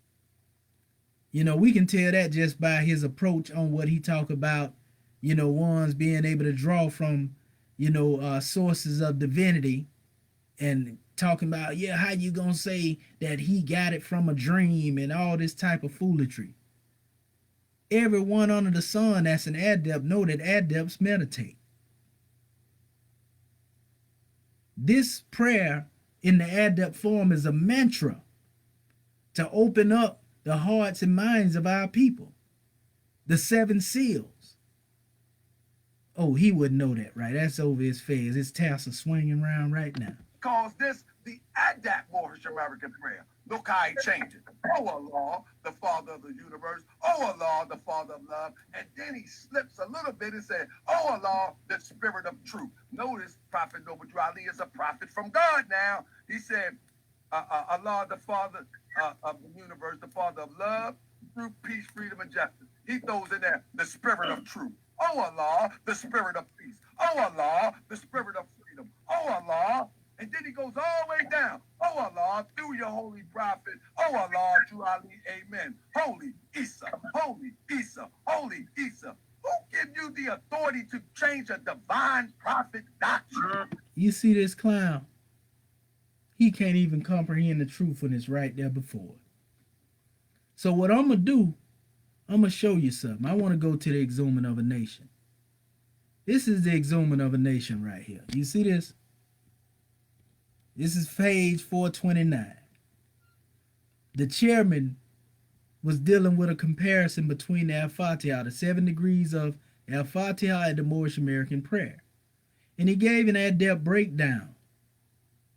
You know, we can tell that just by his approach on what he talk about, you know, ones being able to draw from, sources of divinity, and talking about, yeah, how you gonna say that he got it from a dream and all this type of foolery. Everyone under the sun that's an adept know that adepts meditate. This prayer in the adept form is a mantra to open up the hearts and minds of our people. The seven seals. Oh, he wouldn't know that, right? That's over his face. His tassel swinging around right now. Calls this the Adapt Moorish American prayer. Look how he changed it. Oh Allah, the Father of the universe. Oh Allah, the Father of love. And then he slips a little bit and said, oh Allah, the Spirit of truth. Notice Prophet Noble Ali is a prophet from God now. He said, Allah, the Father of the universe, the Father of love, truth, peace, freedom, and justice. He throws in there the Spirit of truth. Oh Allah, the Spirit of peace. Oh Allah, the Spirit of freedom. Oh Allah. And then he goes all the way down. Oh Allah, through your holy prophet. Oh Allah, through Ali, amen. Holy Isa, holy Isa, holy Isa. Who give you the authority to change a divine prophet doctrine? You see this clown? He can't even comprehend the truth when it's right there before it. So what I'm going to do, I'm going to show you something. I want to go to the exhuming of a nation. This is the exhuming of a nation right here. You see this? This is page 429. The chairman was dealing with a comparison between the Al-Fatiha, the 7 degrees of Al-Fatiha and the Moorish American prayer. And he gave an adept breakdown.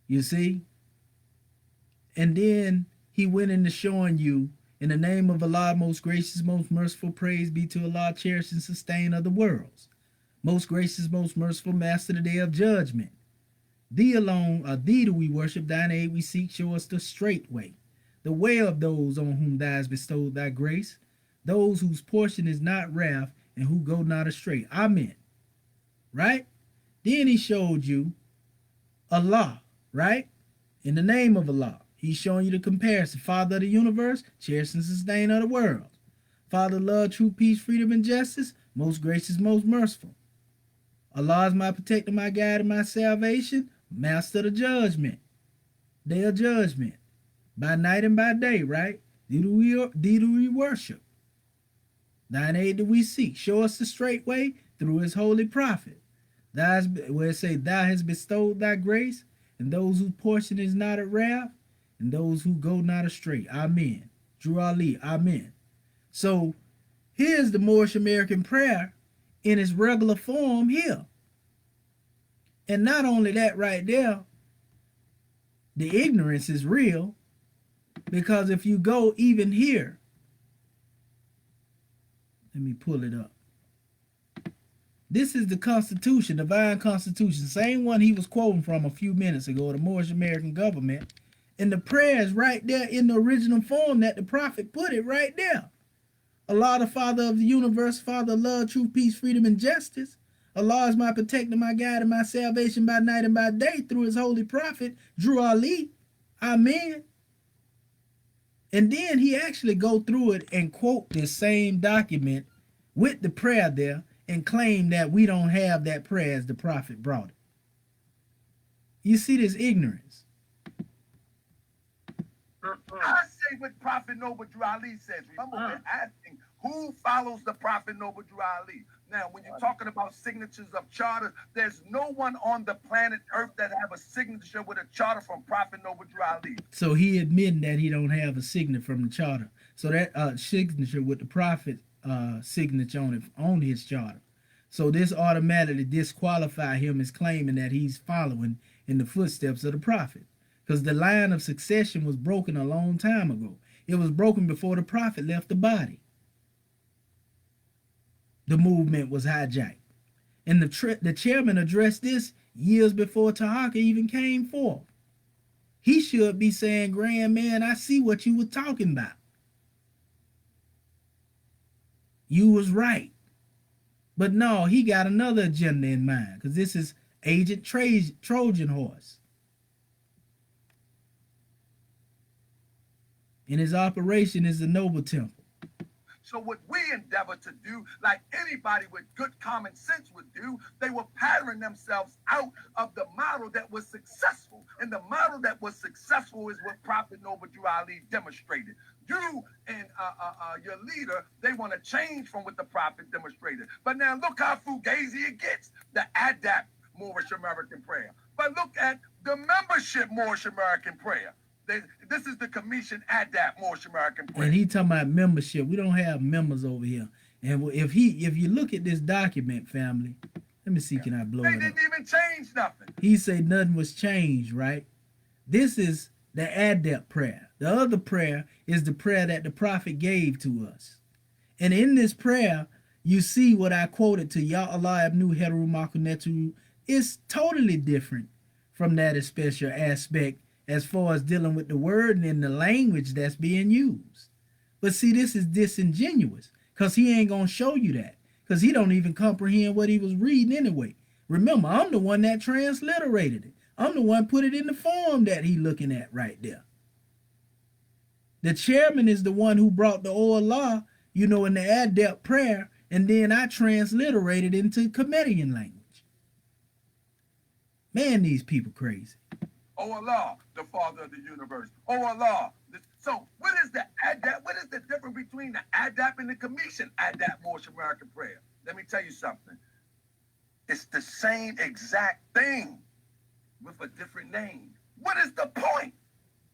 You see? And then he went into showing you, in the name of Allah, most gracious, most merciful, praise be to Allah, cherish and sustain of the worlds. Most gracious, most merciful, master the day of judgment. Thee alone, thee do we worship, thine aid we seek, show us the straight way. The way of those on whom thou hast bestowed thy grace, those whose portion is not wrath, and who go not astray. Amen. Right? Then he showed you Allah, right? In the name of Allah. He's showing you the comparison. Father of the universe, cherish and sustain of the world. Father, love, true peace, freedom, and justice, most gracious, most merciful. Allah is my protector, my guide, and my salvation, master of the judgment, day of judgment, by night and by day, right? Thee do we worship. Thine aid do we seek. Show us the straight way through his holy prophet. Where it say, thou hast bestowed thy grace, and those whose portion is not at wrath, and those who go not astray. Amen. Drew Ali, amen. So here's the Moorish American prayer in its regular form here. And not only that right there, the ignorance is real, because if you go even here, let me pull it up. This is the Constitution, divine Constitution, same one he was quoting from a few minutes ago, the Moorish American government. And the prayer is right there in the original form that the prophet put it right there. Allah, the Father of the universe, Father of love, truth, peace, freedom, and justice. Allah is my protector, my guide, and my salvation by night and by day through his holy prophet, Drew Ali. Amen. And then he actually go through it and quote this same document with the prayer there and claim that we don't have that prayer as the prophet brought it. You see this ignorance. I say what Prophet Noble Drew Ali says. Remember, we're asking who follows the Prophet Noble Drew Ali. Now, when you're talking about signatures of charters, there's no one on the planet Earth that have a signature with a charter from Prophet Noble Drew Ali. So he admitting that he don't have a signature from the charter. So that signature with the prophet signature on it, on his charter. So this automatically disqualify him as claiming that he's following in the footsteps of the prophet. Because the line of succession was broken a long time ago. It was broken before the prophet left the body. The movement was hijacked. And the chairman addressed this years before Tahaka even came forth. He should be saying, Grand man, I see what you were talking about. You was right. But no, he got another agenda in mind, because this is Agent Trojan horse. And his operation is the noble temple. So what we endeavor to do, like anybody with good common sense would do, they were patterning themselves out of the model that was successful. And the model that was successful is what Prophet Noble Drew Ali demonstrated. You and your leader, they want to change from what the Prophet demonstrated. But now look how fugazi it gets. The ADAP Moorish American prayer. But look at the membership Moorish American prayer. This is the Commission ADAP Moorish American prayer. And he talking about membership. We don't have members over here. And if you look at this document, family, let me see, can I blow it up? They didn't even change nothing. He said nothing was changed, right? This is the ADAP prayer. The other prayer is the prayer that the prophet gave to us. And in this prayer, you see what I quoted to Ya Allah Abnu Heru Makunetu. It's totally different from that special aspect as far as dealing with the word and the language that's being used. But see, this is disingenuous because he ain't going to show you that because he don't even comprehend what he was reading anyway. Remember, I'm the one that transliterated it. I'm the one put it in the form that he looking at right there. The chairman is the one who brought the old law, in the adept prayer, and then I transliterated into Comedian language. Man, these people crazy. Oh Allah, the Father of the universe. Oh Allah. So what is the ADAP? What is the difference between the ADAP and the Commission ADAP Moorish American prayer? Let me tell you something. It's the same exact thing with a different name. What is the point?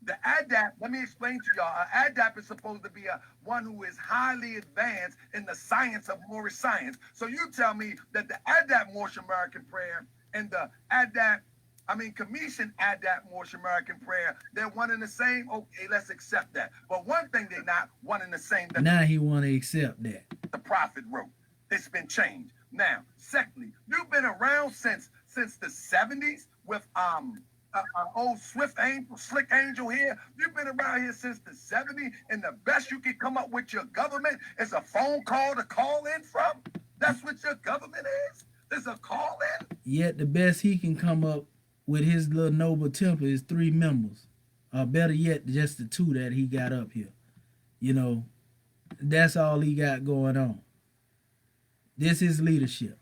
The ADAP, let me explain to y'all. An ADAP is supposed to be one who is highly advanced in the science of Moorish science. So you tell me that the ADAP Moorish American prayer and the Commission ADAP Moorish American prayer, they're one and the same. Okay, let's accept that. But one thing, they're not one and the same. Now he want to accept that. The prophet wrote. It's been changed. Now, secondly, you've been around since the 70s with old Swift Angel, Slick Angel here. You've been around here since the 70s, and the best you can come up with your government is a phone call to call in from. That's what your government is. There's a call in. Yet the best he can come up with his little noble temple is 3 members. Or better yet, just the 2 that he got up here. That's all he got going on. This is leadership.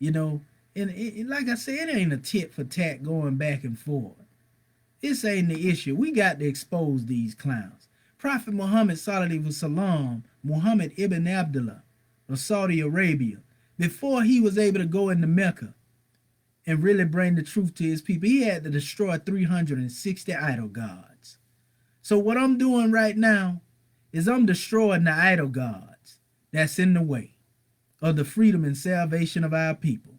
And like I said, it ain't a tit for tat going back and forth. This ain't the issue. We got to expose these clowns. Prophet Muhammad Sallallahu Alaihi Wasallam, Muhammad ibn Abdullah of Saudi Arabia, before he was able to go into Mecca and really bring the truth to his people, he had to destroy 360 idol gods. So what I'm doing right now is I'm destroying the idol gods that's in the way of the freedom and salvation of our people.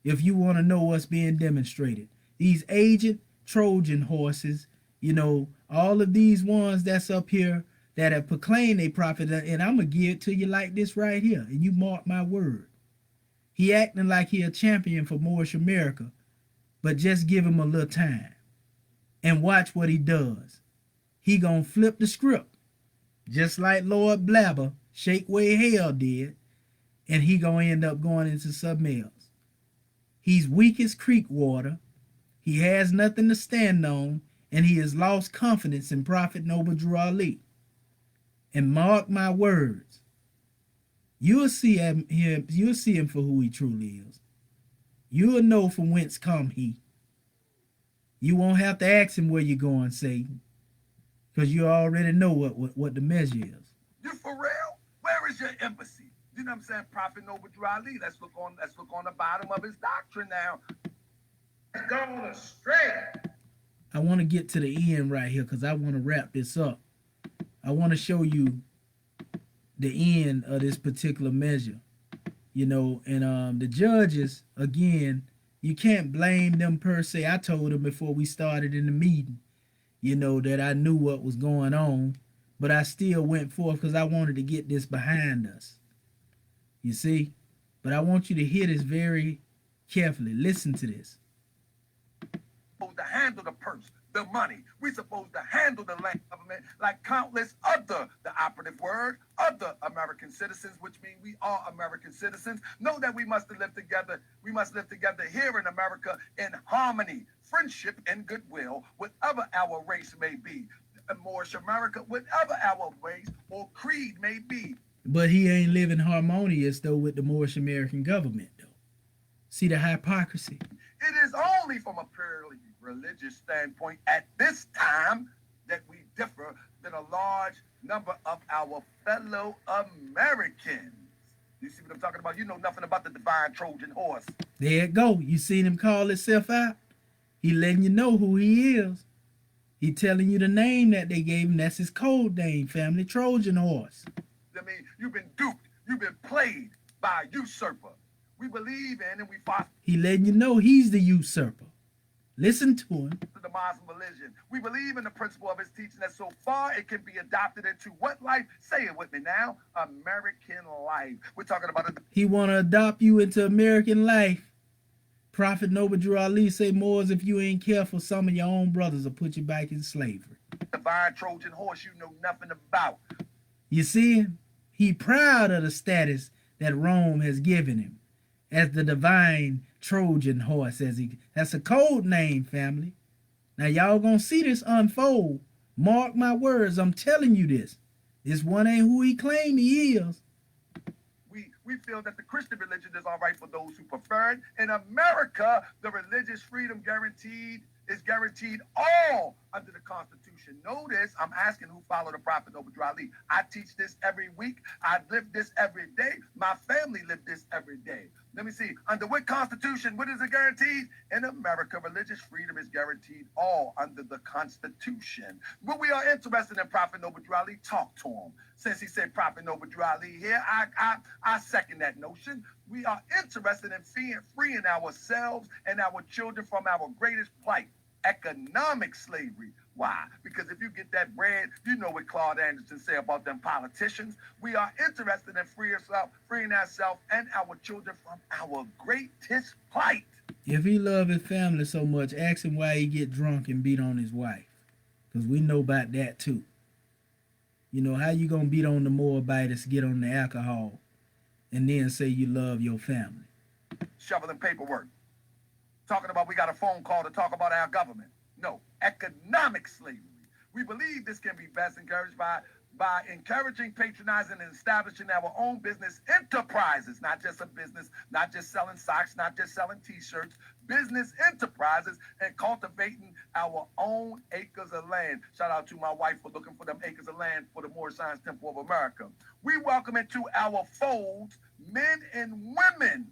If you want to know what's being demonstrated, these agent Trojan horses, all of these ones that's up here that have proclaimed a prophet, and I'm going to give it to you like this right here, and you mark my word. He acting like he a champion for Moorish America, but just give him a little time and watch what he does. He gonna flip the script, just like Lord Blabber, Shake Way Hell did, and he gonna end up going into something else. He's weak as creek water. He has nothing to stand on, and he has lost confidence in Prophet Noble Drew Ali. And mark my words, you'll see him for who he truly is. You'll know from whence come he. You won't have to ask him where you're going, Satan, because you already know what the measure is. You for real? Where is your embassy? You know what I'm saying? Prophet Noble Drew Ali. Let's look on the bottom of his doctrine now. It's gone astray. I want to get to the end right here because I want to wrap this up. I want to show you the end of this particular measure, and the judges, again, you can't blame them per se. I told them before we started in the meeting, that I knew what was going on, but I still went forth because I wanted to get this behind us. You see? But I want you to hear this very carefully. Listen to this. To handle the purse, the money. We're supposed to handle the land government like countless other, the operative word, other American citizens, which means we are American citizens. Know that we must live together. We must live together here in America in harmony, friendship, and goodwill, whatever our race may be. Moorish America, whatever our race or creed may be. But he ain't living harmonious, though, with the Moorish American government, though. See the hypocrisy? It is only from a purely religious standpoint at this time that we differ than a large number of our fellow Americans. You see what I'm talking about? You know nothing about the divine Trojan horse. There it go. You seen him call himself out? He letting you know who he is. He telling you the name that they gave him. That's his code name, family. Trojan horse. I mean, you've been duped. You've been played by a usurper. We believe in and we fight. He letting you know he's the usurper. Listen to him. The Muslim religion. We believe in the principle of his teaching that so far it can be adopted into what life? Say it with me now. American life. We're talking about it. He want to adopt you into American life. Prophet Noble Drew Ali say, Moors, if you ain't careful, some of your own brothers will put you back in slavery. Divine Trojan horse you know nothing about. You see him? He proud of the status that Rome has given him as the divine Trojan horse. That's a code name, family. Now y'all gonna see this unfold. Mark my words, I'm telling you this. This one ain't who he claim he is. We feel that the Christian religion is all right for those who prefer it. In America, the religious freedom is guaranteed all under the Constitution. Notice, I'm asking who follow the Prophet Noble Drew Ali. I teach this every week. I live this every day. My family live this every day. Let me see. Under what Constitution? What is it guaranteed? In America, religious freedom is guaranteed all under the Constitution. But we are interested in Prophet Noble Drew Ali. Talk to him. Since he said Prophet Noble Drew Ali here, I second that notion. We are interested in freeing ourselves and our children from our greatest plight, economic slavery. Why? Because if you get that bread, you know what Claude Anderson say about them politicians. We are interested in freeing ourselves and our children from our greatest plight. If he love his family so much, ask him why he get drunk and beat on his wife. Because we know about that too. You know, how you gonna beat on the Moabites, get on the alcohol, and then say you love your family? Shoveling paperwork. Talking about we got a phone call to talk about our government. No, economic slavery. We believe this can be best encouraged by encouraging, patronizing, and establishing our own business enterprises, not just a business, not just selling socks, not just selling t-shirts, business enterprises, and cultivating our own acres of land. Shout out to my wife for looking for them acres of land for the Moorish Science Temple of America. We welcome into our folds men and women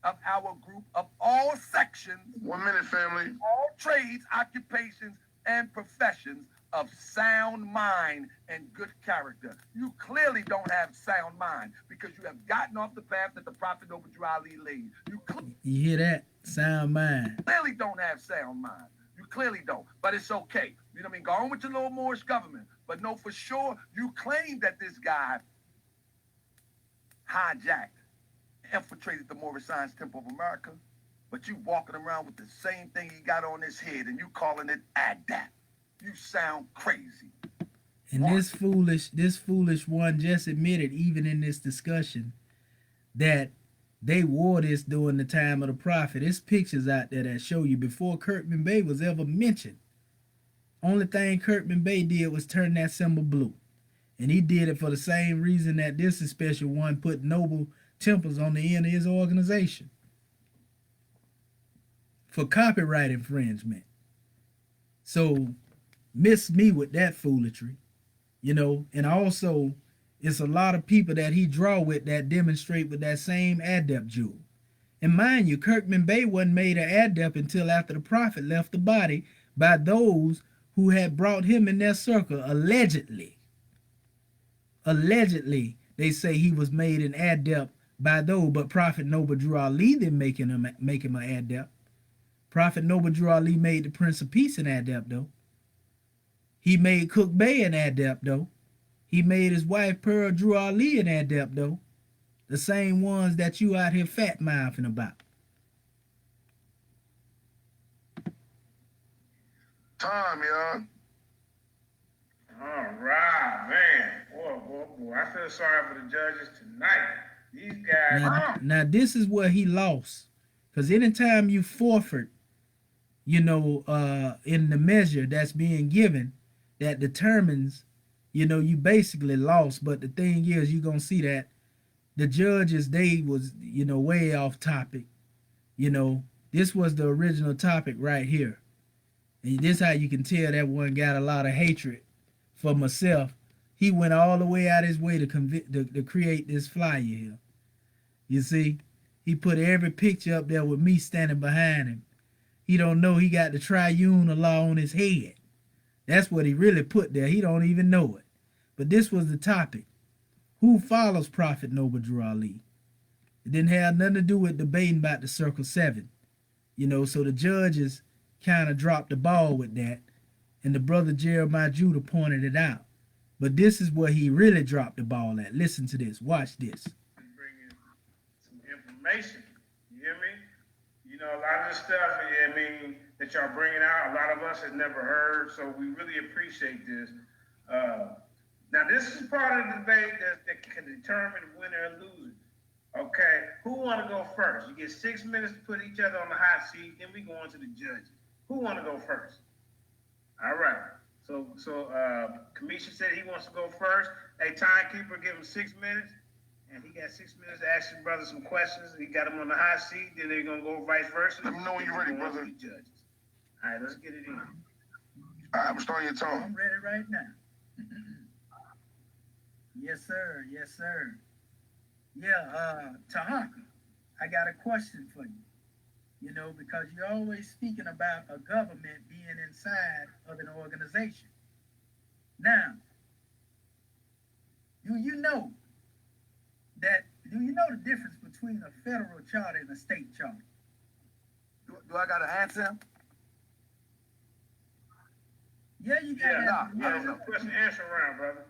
of our group of all sections. 1 minute, family. All trades, occupations, and professions of sound mind and good character. You clearly don't have sound mind because you have gotten off the path that the Prophet Noble Drew Ali laid. You hear that? Sound mind. Clearly don't have sound mind. You clearly don't. But it's okay. You know what I mean? Go on with your little Moorish government. But know for sure you claim that this guy hijacked, infiltrated the Moorish Science Temple of America, but you walking around with the same thing he got on his head and you calling it adapt. You sound crazy. And this foolish one just admitted, even in this discussion, that they wore this during the time of the prophet. There's pictures out there that show you before Kirkman Bay was ever mentioned. Only thing Kirkman Bay did was turn that symbol blue. And he did it for the same reason that this special one put noble temples on the end of his organization. For copyright infringement. So miss me with that foolery, you know. And also it's a lot of people that he draw with that demonstrate with that same adept jewel. And mind you, Kirkman Bay wasn't made an adept until after the prophet left the body by those who had brought him in their circle, allegedly. Allegedly, they say he was made an adept by those, but Prophet Noble Drew Ali didn't make him an adept. Prophet Noble Drew Ali made the Prince of Peace an adept, though. He made Cook Bay an adept, though. He made his wife Pearl Drew Ali an adept, though. The same ones that you out here fat mouthing about. Time, y'all. All right, man. Boy. I feel sorry for the judges tonight. These guys. Now this is where he lost, because anytime you forfeit, in the measure that's being given, that determines, you basically lost. But the thing is, you're gonna see that the judges, they was, way off topic. This was the original topic right here, and this how you can tell that one got a lot of hatred for myself. He went all the way out his way to create this flyer here. You see, he put every picture up there with me standing behind him. He don't know he got the triune of law on his head. That's what he really put there. He don't even know it. But this was the topic. Who follows Prophet Noble Drew Ali? It didn't have nothing to do with debating about the Circle 7. So the judges kind of dropped the ball with that. And the brother Jeremiah Judah pointed it out. But this is where he really dropped the ball at. Listen to this. Watch this. Bringing some information. You hear me? A lot of the stuff, that y'all bringing out, a lot of us have never heard, so we really appreciate this. Now, this is part of the debate that can determine winner and loser. Okay, who want to go first? You get 6 minutes to put each other on the hot seat, then we go on to the judges. Who want to go first? All right. So, Kamisha said he wants to go first. Hey, timekeeper, give him 6 minutes. And he got 6 minutes to ask his brother some questions. He got him on the hot seat. Then they're going to go vice versa. Let me know when you're ready, brother. Judges. All right, let's get it in. All right, I'm starting your tone. I'm ready right now. Yes, sir. Yes, sir. Yeah, Tahaka, I got a question for you. Because you're always speaking about a government being inside of an organization. Now, do you know the difference between a federal charter and a state charter? Do I got to answer him? Yeah, you got to. Yeah, it's a question and answer round, brother.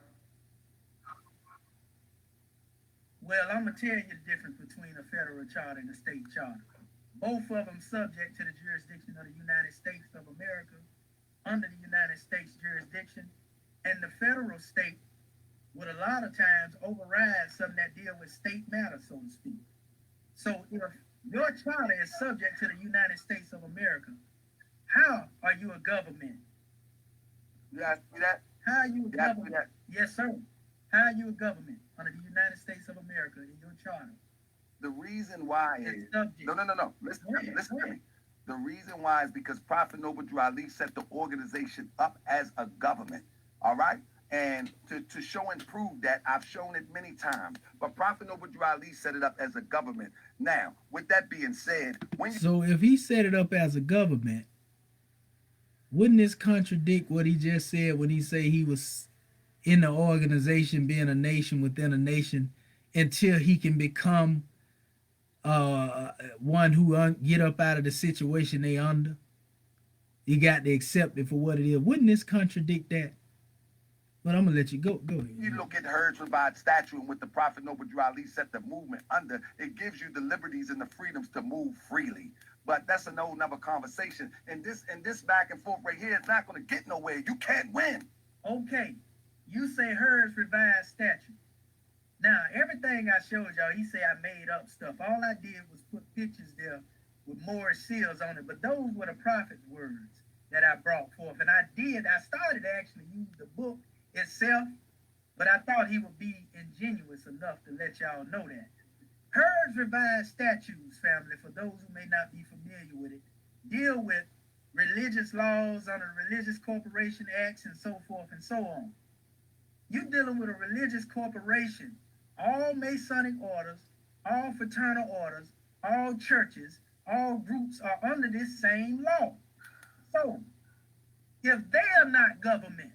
Well, I'm going to tell you the difference between a federal charter and a state charter. Both of them subject to the jurisdiction of the United States of America, under the United States jurisdiction, and the federal state would a lot of times override something that deal with state matters, so to speak. So if your charter is subject to the United States of America, how are you a government? You asked me that? How are you a government? Yes, sir. How are you a government under the United States of America in your charter? The reason why is no. Listen to me. The reason why is because Prophet Noble Drew Ali set the organization up as a government. All right? And to show and prove that, I've shown it many times. But Prophet Noble Drew Ali set it up as a government. Now, with that being said, so if he set it up as a government, wouldn't this contradict what he just said when he said he was in the organization being a nation within a nation until he can become one who get up out of the situation they under? You got to accept it for what it is. Wouldn't this contradict that? But I'm gonna let you go. Go ahead. You look at Herds Revived statute and with the Prophet Noble Drew Ali set the movement under, it gives you the liberties and the freedoms to move freely. But that's an old another conversation. And this back and forth right here is not gonna get nowhere. You can't win. Okay. You say Herds Revised statute. Now, everything I showed y'all, he say I made up stuff. All I did was put pictures there with Moorish seals on it. But those were the prophet's words that I brought forth. And I started to actually use the book itself, but I thought he would be ingenuous enough to let y'all know that. Herds Revised statutes, family, for those who may not be familiar with it, deal with religious laws under Religious Corporation Acts and so forth and so on. You're dealing with a religious corporation. All Masonic orders, all fraternal orders, all churches, all groups are under this same law. So, if they are not governments,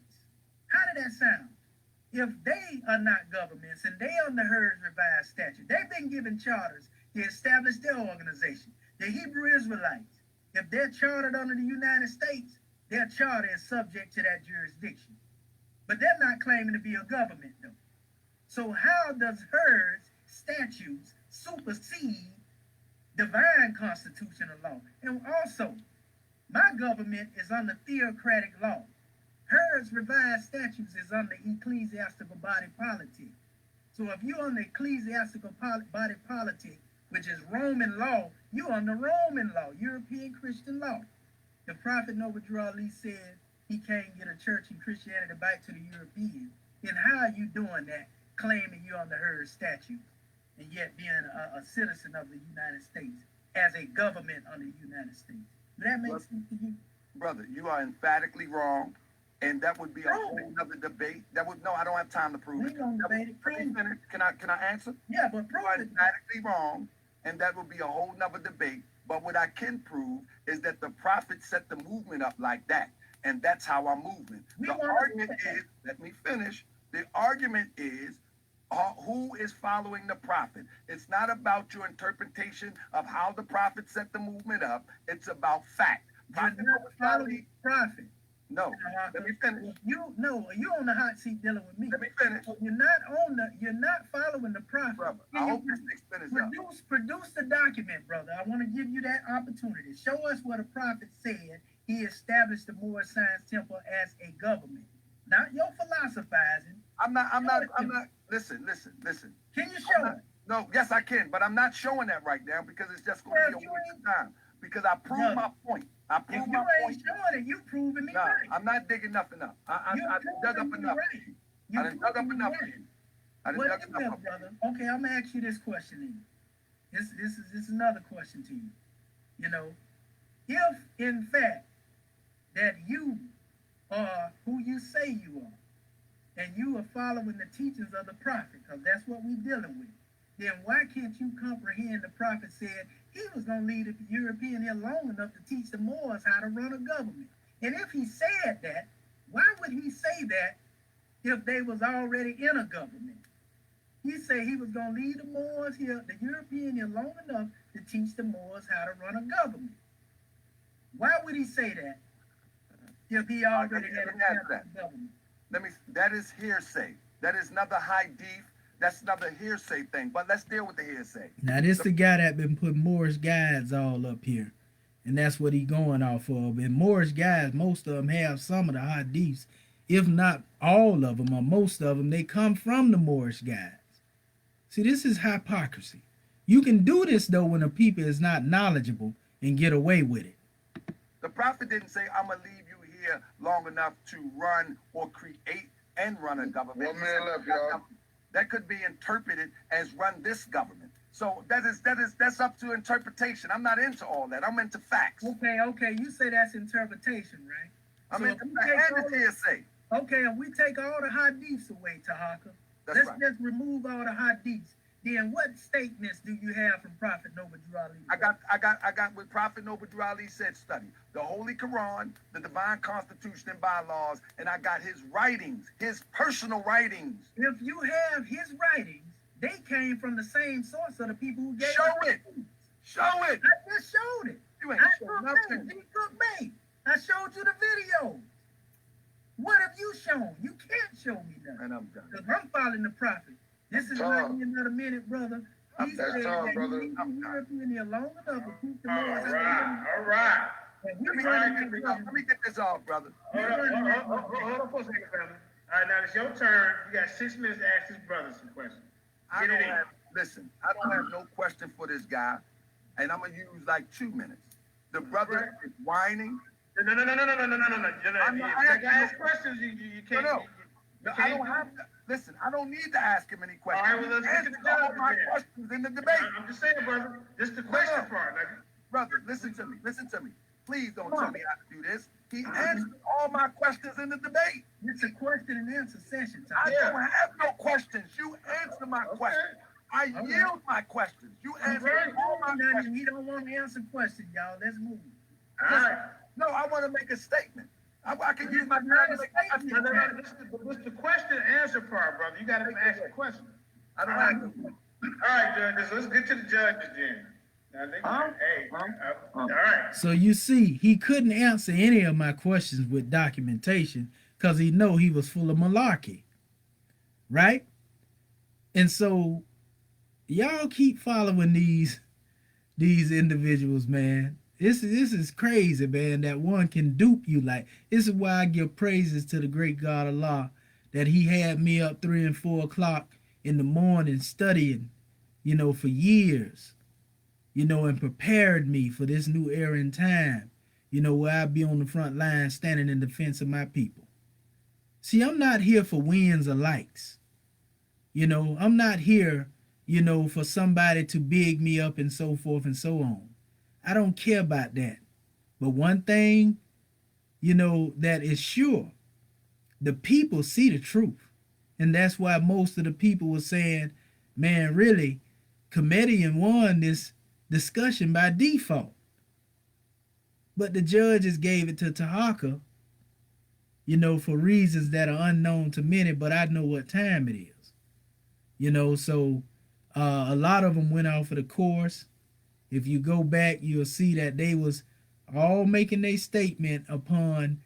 how did that sound? If they are not governments and they are on the Herds Revised statute, they've been given charters to establish their organization. The Hebrew Israelites, if they're chartered under the United States, their charter is subject to that jurisdiction. But they're not claiming to be a government, though. So how does Herds statutes supersede divine constitutional law? And also, My government is under theocratic law. Hers revised statutes is under ecclesiastical body politic. So if you're on the ecclesiastical body politic, which is Roman law, you're under Roman law, European Christian law. The prophet Noble Drew Ali said he can't get a church in Christianity back to the European. Then how are you doing that, claiming you're under her statutes, and yet being a citizen of the United States as a government under the United States? Does that make sense to you? Brother, you are emphatically wrong, and that would be a whole other debate. No, I don't have time to prove it. Can I answer? Yeah, but you are emphatically wrong, and that would be a whole nother debate. But what I can prove is that the prophet set the movement up like that, and that's how I'm moving. The argument is, let me finish. The argument is, who is following the prophet? It's not about your interpretation of how the prophet set the movement up. It's about fact. You're not following the prophet. No, let me finish. You're on the hot seat dealing with me. Let me finish. You're not following the prophet. Brother, I hope this 6 minutes up. Produce the document, brother. I want to give you that opportunity. Show us what a prophet said. He established the Moorish Science Temple as a government. Not your philosophizing. I'm not. Listen. Can you show it? No, yes, I can, but I'm not showing that right now because it's just going to be a waste of time. Because I proved my point. If you ain't showing it, you proving me right. I'm not digging nothing up. I dug up enough. I done dug up enough. Brother. Okay, I'm gonna ask you this question then. This is another question to you. You know, if in fact that you are who you say you are, and you are following the teachings of the prophet, because that's what we're dealing with, then why can't you comprehend the prophet said he was going to leave the European here long enough to teach the Moors how to run a government? And if he said that, why would he say that if they was already in a government? He said he was going to leave the Moors here, the European here long enough to teach the Moors how to run a government. Why would he say that if he already had a government? That is hearsay. That is another hadith. That's another hearsay thing. But let's deal with the hearsay. Now this the guy that been putting Moorish guides all up here, and that's what he going off of. And Moorish guides, most of them have some of the hadiths, if not all of them or most of them. They come from the Moorish guides. See, this is hypocrisy. You can do this though when a people is not knowledgeable and get away with it. The prophet didn't say, "I'm gonna leave you here long enough to run or create and run a government." 1 minute left, y'all. That could be interpreted as run this government. So that's up to interpretation. I'm not into all that. I'm into facts. Okay. You say that's interpretation, right? I'm into hearsay. Okay, if we take all the hadiths away, Tahaka, let's just remove all the hadiths. Then what statements do you have from Prophet Noble Drew Ali? I got what Prophet Noble Drew Ali said. Study the Holy Quran, the Divine Constitution and bylaws, and I got his writings, his personal writings. If you have his writings, they came from the same source of the people who gave Show it. I just showed it. You ain't showing nothing. I showed you the video. What have you shown? You can't show me nothing. And I'm done. Because I'm following the prophet. This is right in another minute, brother. He said that brother. he was European here long enough to keep the Lord. All right. Let me get this off, brother. Hold on for a second, family. All right, now it's your turn. You got 6 minutes to ask this brother some questions. I don't have no question for this guy, and I'm gonna use like 2 minutes. The brother is whining. No. If you ask questions, you can't. I don't have to. Listen, I don't need to ask him any questions. All right, well, let's get to the all my questions in the debate. I'm just saying, brother. This is the question part. Brother, listen to me. Please don't tell me how to do this. He answered all my questions in the debate. It's a question and answer session, Tom. I don't have no questions. You answer my questions. I yield my questions. You answer all my questions. He don't want to answer questions, y'all. Let's move. All right. No, I want to make a statement. I can use my time to make a statement. This is the question and answer part, brother. You got to ask the question. I don't have to. All right, judges. Let's get to the judges, then. All right. So you see, he couldn't answer any of my questions with documentation because he know he was full of malarkey, right? And so y'all keep following these individuals, man. This is crazy, man, that one can dupe you. Like, this is why I give praises to the great God Allah, that he had me up 3 and 4 o'clock in the morning studying, for years, and prepared me for this new era in time, where I be on the front line standing in defense of my people. See, I'm not here for wins or likes. I'm not here, for somebody to big me up and so forth and so on. I don't care about that. But one thing, that is sure, the people see the truth. And that's why most of the people were saying, man, really, comedian won this discussion by default. But the judges gave it to Tahaka, for reasons that are unknown to many, but I know what time it is. So a lot of them went off of the course. If you go back, you'll see that they was all making their statement upon,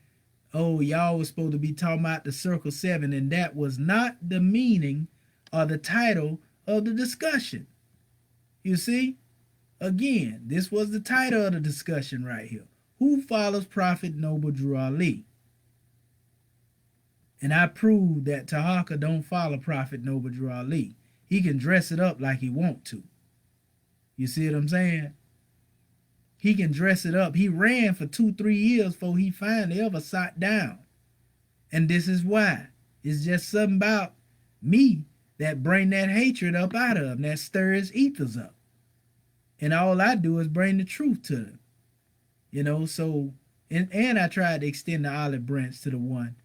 oh, y'all was supposed to be talking about the Circle 7, and that was not the meaning or the title of the discussion. You see? Again, this was the title of the discussion right here. Who follows Prophet Noble Drew Ali? And I proved that Tahaka don't follow Prophet Noble Drew Ali. He can dress it up like he want to. You see what I'm saying? He can dress it up. He ran for 2-3 years before he finally ever sat down. And this is why. It's just something about me that bring that hatred up out of him, that stirs ethers up. And all I do is bring the truth to them. So, and I tried to extend the olive branch to the one,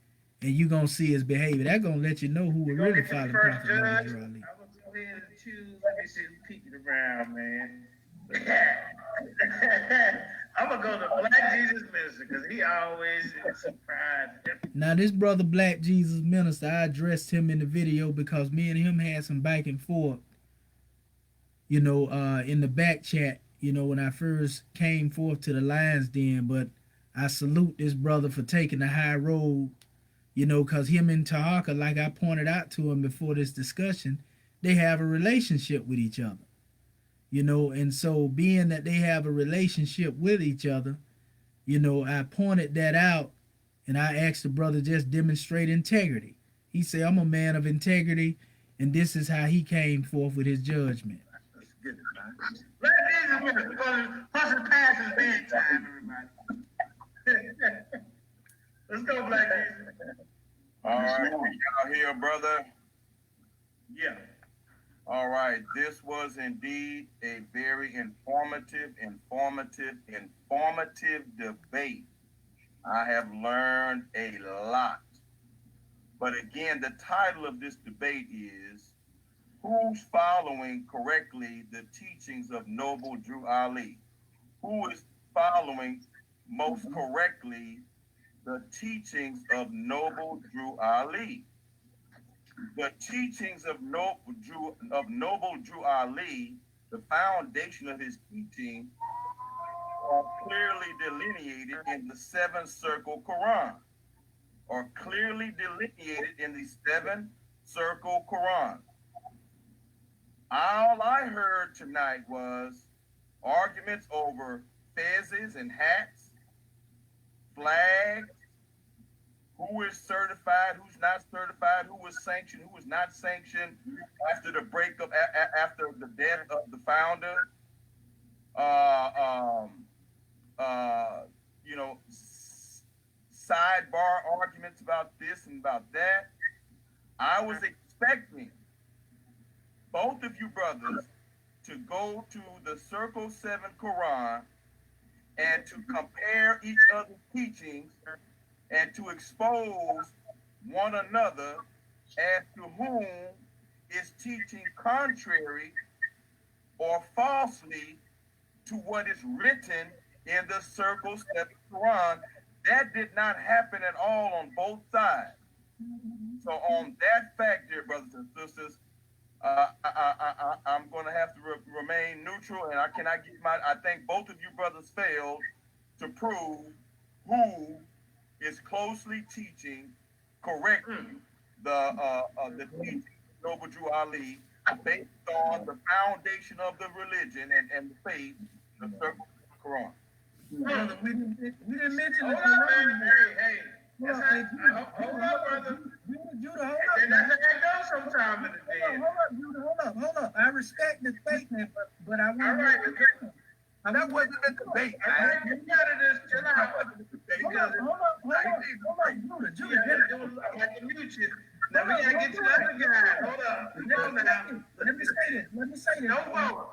and you going to see his behavior. That's going to let you know who will really follow Prophet Noble Drew Ali. I'm going to go ahead and choose. Let me see who's peeking around, man. I'm going to go to Black Jesus Minister because he always is surprised. Now, this brother Black Jesus Minister, I addressed him in the video because me and him had some back and forth, in the back chat, when I first came forth to the Lion's Den. But I salute this brother for taking the high road, because him and Tahaka, like I pointed out to him before this discussion, they have a relationship with each other. And so being that they have a relationship with each other, I pointed that out, and I asked the brother just demonstrate integrity. He said, I'm a man of integrity, and this is how he came forth with his judgment. Let's get it, man. Black Jesus Minister, because plus it's past his bedtime, everybody. Let's go, Black Jesus. All right, y'all here, brother? Yeah. All right, this was indeed a very informative debate. I have learned a lot. But again, the title of this debate is, who's following correctly the teachings of Noble Drew Ali? Who is following most correctly the teachings of Noble Drew Ali? The teachings of Noble Drew Ali, the foundation of his teaching, are clearly delineated in the 7-circle Quran, or clearly delineated in the 7-circle Quran. All I heard tonight was arguments over fezzes and hats, flags, who is certified, who's not certified, who was sanctioned, who was not sanctioned after the breakup, after the death of the founder. Sidebar arguments about this and about that. I was expecting both of you brothers to go to the Circle 7 Quran and to compare each other's teachings and to expose one another as to whom is teaching contrary or falsely to what is written in the Circle 7 Quran. That did not happen at all on both sides. So on that fact, dear brothers and sisters, I'm going to have to remain neutral, and I cannot get I think both of you brothers failed to prove who is closely teaching correctly the teaching of Noble Drew Ali based on the foundation of the religion and the faith, the Circle of the Quran. Brother, we didn't mention Hold the up, man. Quran. Hey. Hold That's up, hey, how, hold up, brother. Judah, hold up. And that's how it goes sometime in the day. Hold up, Judah, hold up. I respect the statement, but I want All right, okay. That wasn't a debate, All man. right, you gotta just chill That out. wasn't a debate. Hold up, Judah, You gotta do it. I'm about to mute you. Now we gotta get to the other guy. Hold up. Hold on now. Let me say this. No vote.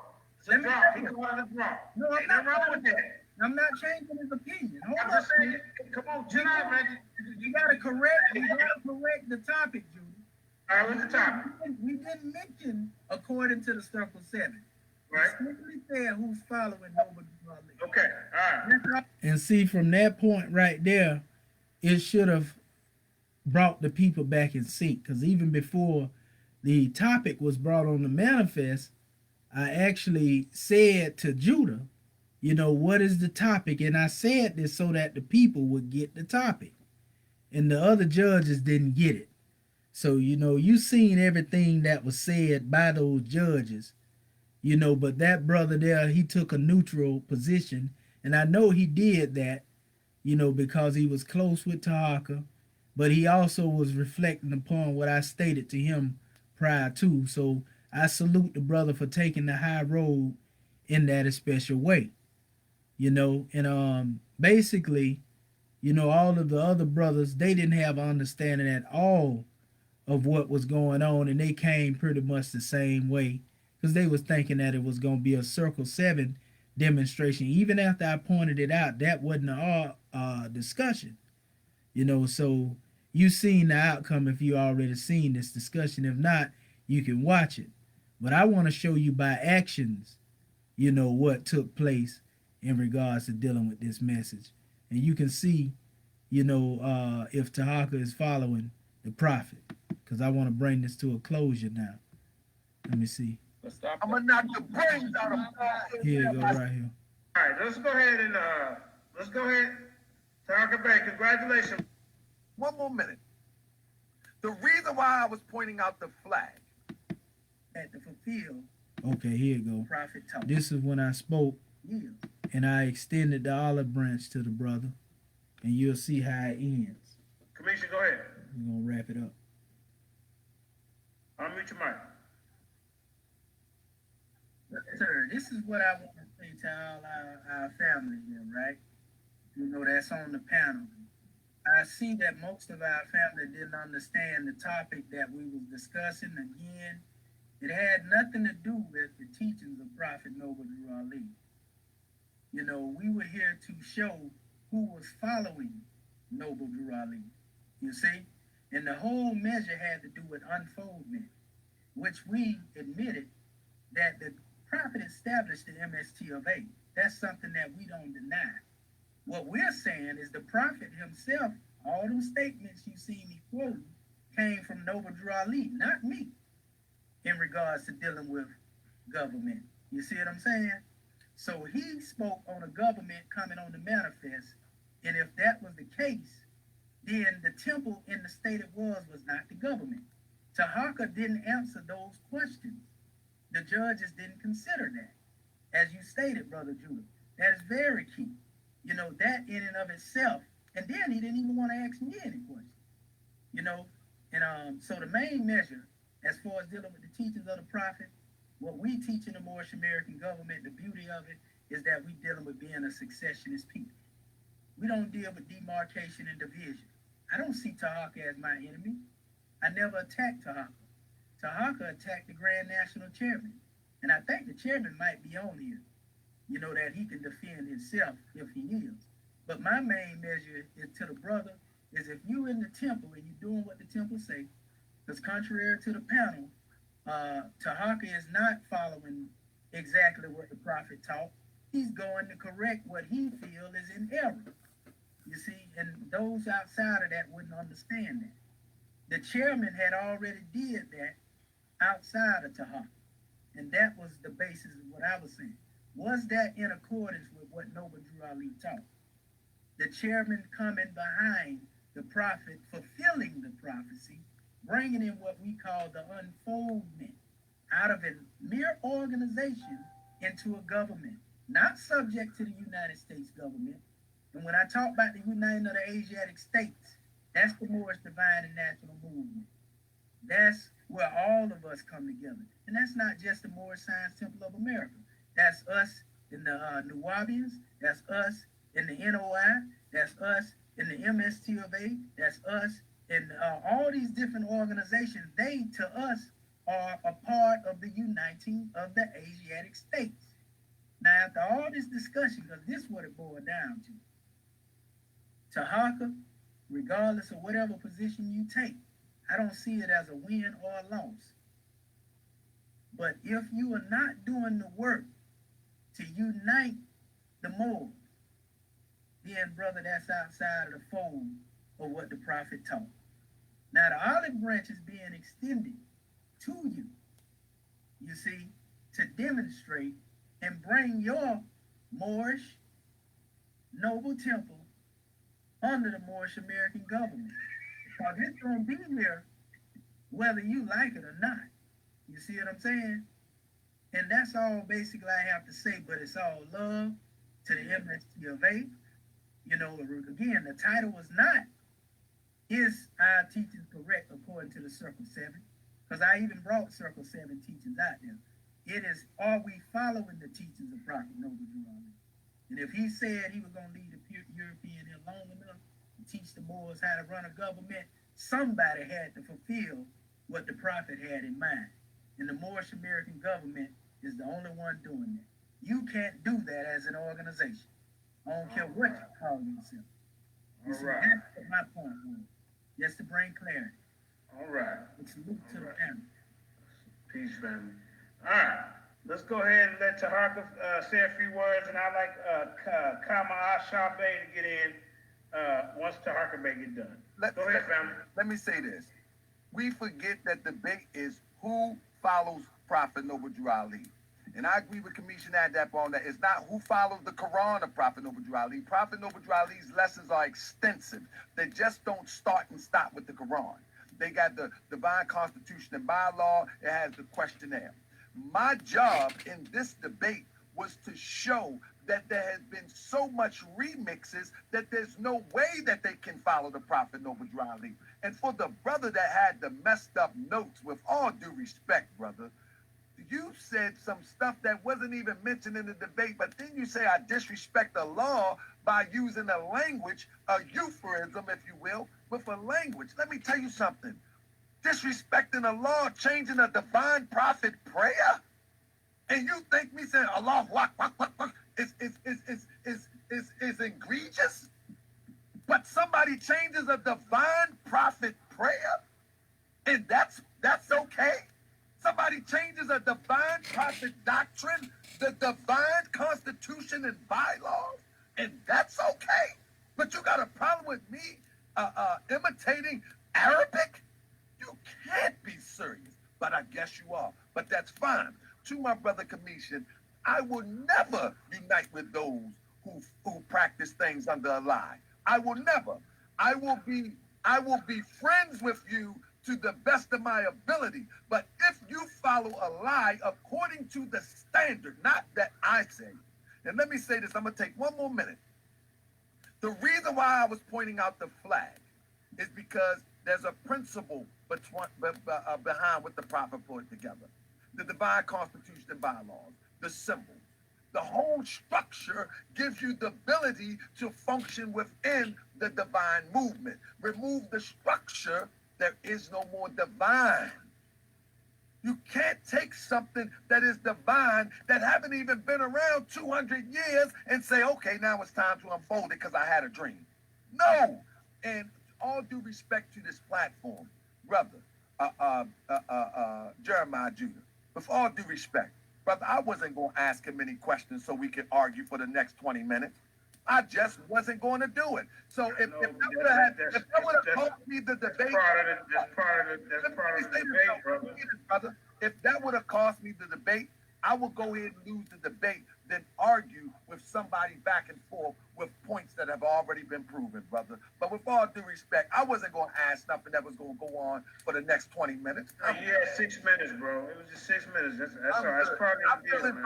Let me Wrong. say He this. called us wrong. No, I'm Ain't not nothing wrong with that. I'm not changing his opinion. I'm Hold up, just saying, come on, chill out, man. you gotta correct the topic, Judah. All right, what's the topic? We didn't mention according to the Circle 7. Right. We simply said who's following Noble Deuteronomy. Okay, all right. And see, from that point right there, it should have brought the people back in sync. Because even before the topic was brought on the manifest, I actually said to Judah, what is the topic? And I said this so that the people would get the topic. And the other judges didn't get it. So, you seen everything that was said by those judges, but that brother there, he took a neutral position. And I know he did that, because he was close with Tahaka, but he also was reflecting upon what I stated to him prior to. So I salute the brother for taking the high road in that special way, and basically, all of the other brothers, they didn't have understanding at all of what was going on, and they came pretty much the same way because they was thinking that it was going to be a Circle 7 demonstration. Even after I pointed it out, that wasn't our discussion, so you seen the outcome if you already seen this discussion. If not, you can watch it. But I want to show you by actions, what took place in regards to dealing with this message. And you can see, if Tahaka is following the prophet. Because I want to bring this to a closure now. Let me see. I'm gonna knock the brains out of him. Here you go, right here. All right, let's go ahead. Talk about congratulations. One more minute. The reason why I was pointing out the flag. At the fulfill Okay, here you go. prophet talk. This is when I spoke, Yeah. and I extended the olive branch to the brother, and you'll see how it ends. Commissioner, go ahead. We're going to wrap it up. Unmute your mic. Sir, this is what I want to say to all our family here, right? That's on the panel. I see that most of our family didn't understand the topic that we was discussing. Again, it had nothing to do with the teachings of Prophet Noble Drew Ali. We were here to show who was following Noble Drew Ali. You see? And the whole measure had to do with unfoldment, which we admitted that the prophet established the MSTA. That's something that we don't deny. What we're saying is the prophet himself, all those statements you see me quoting, came from Noble Drew Ali, not me, in regards to dealing with government. You see what I'm saying? So he spoke on a government coming on the manifest, and if that was the case, then the temple in the state it was not the government. Tahaka didn't answer those questions. The judges didn't consider that. As you stated, Brother Judah, that is very key. That in and of itself, and then he didn't even want to ask me any questions. So the main measure, as far as dealing with the teachings of the prophet, what we teach in the Moorish American government, the beauty of it is that we dealing with being a successionist people. We don't deal with demarcation and division. I don't see Tahaka as my enemy. I never attacked Tahaka. Tahaka attacked the Grand National Chairman. And I think the chairman might be on here, that he can defend himself if he is. But my main measure is to the brother is if you in the temple and you're doing what the temple say, because contrary to the panel, Tahaka is not following exactly what the prophet taught. He's going to correct what he feels is in error. You see, and those outside of that wouldn't understand that. The chairman had already did that outside of Tahaka. And that was the basis of what I was saying. Was that in accordance with what Noble Drew Ali taught? The chairman coming behind the prophet, fulfilling the prophecy, bringing in what we call the unfoldment out of a mere organization into a government. not subject to the United States government. And when I talk about the Uniting of the Asiatic States, that's the Moorish Divine and National Movement. That's where all of us come together. And that's not just the Moorish Science Temple of America. That's us in the Nuwabians. That's us in the NOI. That's us in the MSTA. That's us in all these different organizations. They, to us, are a part of the uniting of the Asiatic States. Now, after all this discussion, because this is what it boiled down to, Tahaka, regardless of whatever position you take, I don't see it as a win or a loss. But if you are not doing the work to unite the Moors, then, brother, that's outside of the fold of what the prophet taught. Now, the olive branch is being extended to you, you see, to demonstrate and bring your Moorish noble temple under the Moorish American government. Because it's going to be here whether you like it or not. You see what I'm saying? And that's all basically I have to say, but it's all love to the MSTA. You know, again, the title was not, is our teachings correct according to the Circle 7? Because I even brought Circle 7 teachings out there. It is, are we following the teachings of Prophet Noble Drew? And if he said he was going to leave the European here long enough to teach the Moors how to run a government, somebody had to fulfill what the prophet had in mind. And the Moorish American government is the only one doing that. You can't do that as an organization. I don't care what you call yourself. All right. That's what my point was. Just to bring clarity. All right. Salute to the family. Peace, family. All right. Let's go ahead and let Tahaka say a few words, and I'd like Kama Ashabe to get in once Tahaka Bey get done. Go ahead, family. Let me say this. We forget that the debate is who follows Prophet Noble Drew Ali. And I agree with Commissioner Adap on that. It's not who follows the Quran of Prophet Noble Drew Ali. Prophet Noble Drew Ali's lessons are extensive. They just don't start and stop with the Quran. They got the divine constitution and bylaw. It has the questionnaire. My job in this debate was to show that there has been so much remixes that there's no way that they can follow the Prophet Noble Drew Ali. And for the brother that had the messed up notes, with all due respect, brother, you said some stuff that wasn't even mentioned in the debate, but then you say I disrespect the law by using a language, a euphemism, if you will, with a language. Let me tell you something. Disrespecting the law, changing a divine prophet prayer, and you think me saying Allah is egregious? But somebody changes a divine prophet prayer, and that's okay? Somebody changes a divine prophet doctrine, the divine constitution and bylaws, and that's okay? But you got a problem with me imitating Arabic? You can't be serious, but I guess you are. But that's fine. To my brother Commission, I will never unite with those who practice things under a lie. I will never. I will be friends with you to the best of my ability. But if you follow a lie according to the standard, not that I say, and let me say this, I'm gonna take one more minute. The reason why I was pointing out the flag is because there's a principle behind what the prophet put together. The divine constitution and bylaws, the symbols. The whole structure gives you the ability to function within the divine movement. Remove the structure, there is no more divine. You can't take something that is divine, that haven't even been around 200 years, and say, okay, now it's time to unfold it because I had a dream. No. And all due respect to this platform, brother, Jeremiah Judah, with all due respect, brother, I wasn't going to ask him any questions so we could argue for the next 20 minutes. I just wasn't going to do it. So if that would have cost me the debate, that's part of the debate, brother. If that would have cost me the debate, I will go ahead and lose the debate than argue with somebody back and forth with points that have already been proven, brother. But with all due respect, I wasn't going to ask nothing that was going to go on for the next 20 minutes. You had 6 minutes, bro. It was just 6 minutes. That's all. That's part of the deal, man.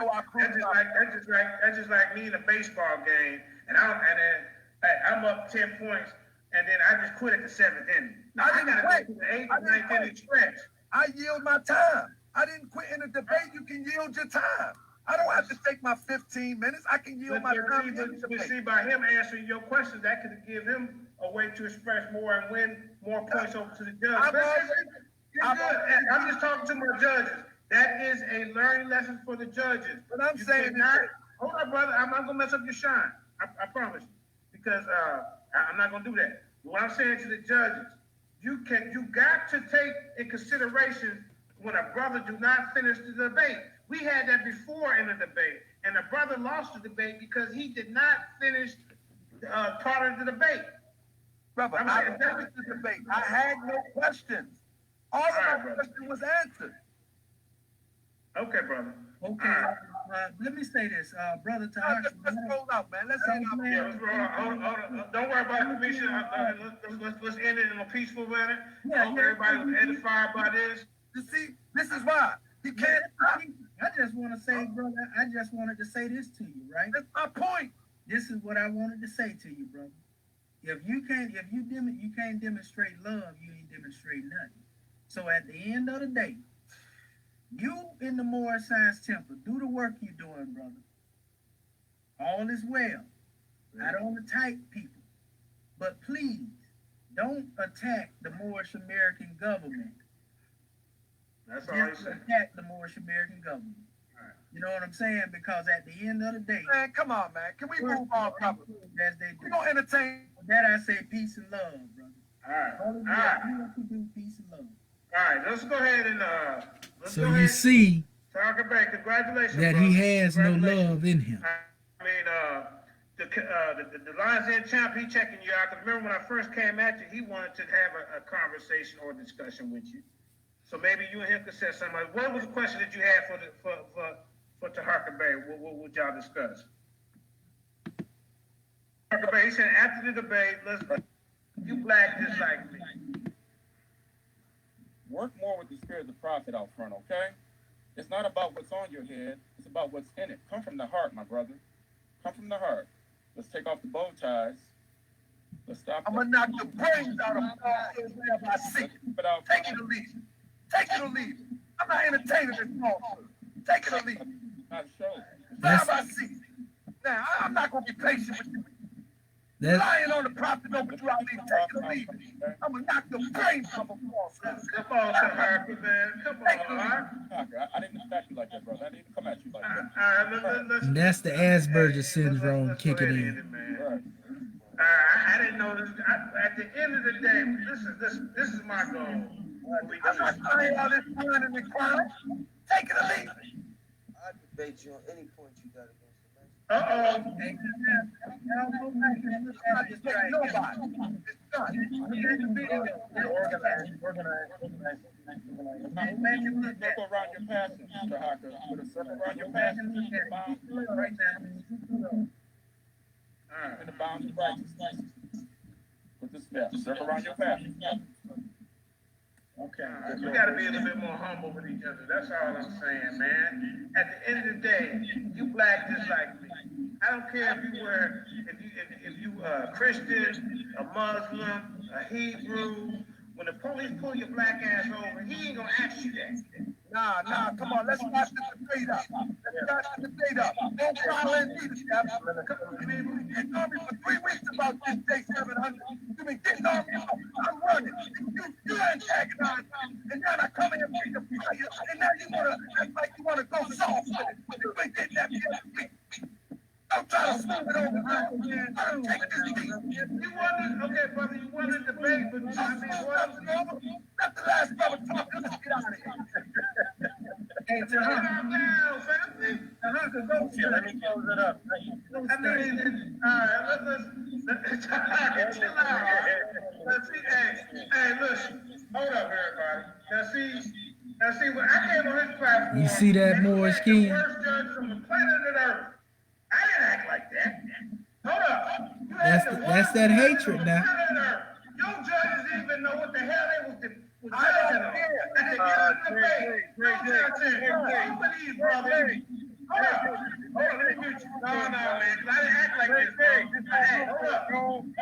That's just like me in a baseball game, and I'm up 10 points, and then I just quit at the 7th inning. Now, I got to go to the 8th or 9th inning stretch. I yield my time. I didn't quit in a debate. You can yield your time. I don't have to take my 15 minutes. I can yield my time. But see, by him answering your questions, that could give him a way to express more and win more points over to the judge. I'm just talking to my judges. That is a learning lesson for the judges. But I'm saying hold on, brother. I'm not gonna mess up your shine. I promise you, because I'm not gonna do that. What I'm saying to the judges, you got to take in consideration when a brother do not finish the debate. We had that before in the debate, and the brother lost the debate because he did not finish part of the debate. Brother, I finished the debate. I had no questions. All of my questions was answered. Okay, brother. Okay, let me say this, brother Tahak. Let's roll out, man. Let's end up. Yeah, let's roll out. Hold on. Don't worry about the commission. Let's end it in a peaceful manner. I hope everybody was edified by this. You see, this is why he can't. I just want to say, brother, I just wanted to say this to you, right? That's my point. This is what I wanted to say to you, brother. If you can't demonstrate love, you ain't demonstrate nothing. So at the end of the day, you in the Moorish Science Temple, do the work you're doing, brother. All is well. I don't attack people. But please, don't attack the Moorish American government. That's all I'm saying. Attack the Moorish American government. Right. You know what I'm saying? Because at the end of the day, man, come on, man. Can we move on properly? As they do. We're gonna entertain. That I say peace and love, brother. All right. All right. You do peace and love. All right. Let's go ahead and so you see congratulations, that brother. he has no love in him. I mean, the Lions Den champ, he checking you out. Because remember when I first came at you, he wanted to have a conversation or discussion with you. So maybe you and him could say something. What was the question that you had for Tahaka Bay? What would y'all discuss? Tahaka Bay, he said after the debate, you black just like me. Work more with the spirit of the prophet out front, okay? It's not about what's on your head. It's about what's in it. Come from the heart, my brother. Come from the heart. Let's take off the bow ties. Let's stop. I'm gonna knock the brains out of all wherever I see. Take it or leave it. Take it or leave it. I'm not entertaining this falsehood. Take it or leave it. Not show. Wherever I see it. Now, I'm not gonna be patient with you. Lying on the prophet over you, I'll leave. Take it or leave it. I'm gonna knock the brains out of a falsehood. Come on, Tahaka, man. Come on, all right? I didn't attack you like that, brother. I didn't come at you like that. All right, And that's the Asperger syndrome kicking in. I didn't know this. At the end of the day, this is my goal. I'm not trying all this running and crying. Take it or leave it. I debate you on any point you got against the man. Uh-oh. Circle around your passion, Tahaka. Put a circle around your passion. In the bounds of righteousness. Put this there. Circle around your passion. Okay. We got to be a little bit more humble with each other. That's all I'm saying, man. At the end of the day, you black just like me. I don't care if you Christian, a Muslim, a Hebrew. When the police pull your black ass over, he ain't gonna ask you that. Nah, come on, let's wrap this debate up. Don't try and lead us, Cap. You've been getting on me for 3 weeks about this J700. You've been getting on me. I'm running. You antagonize me, and now I come in and bring the fire, and now you wanna act like you wanna go soft with it. You've been getting at me every week. Don't try to smooth it over, man. I don't take this seat. You wanted, okay, brother, you wanted to debate, but I mean, what? Let the last brother talk. Let's get out of here. Hey, Calm down, family. go chill. Let me close it up. I mean, all right, let's chill out. Let's see, hey, listen, hold up, everybody. Now, see, Now see, when I came on his platform, You see that, and he Moorish had the King? worst judge on the planet Earth. I didn't act like that. Hold up. You had That's the that's worst that judges hatred on the now. planet Earth. Your judges didn't even know what the hell they was judging on. At the end of the debate, both of these brothers. Hold up, let me mute you. No, man, 'cause I didn't act like this, bro. Hold up, bro. I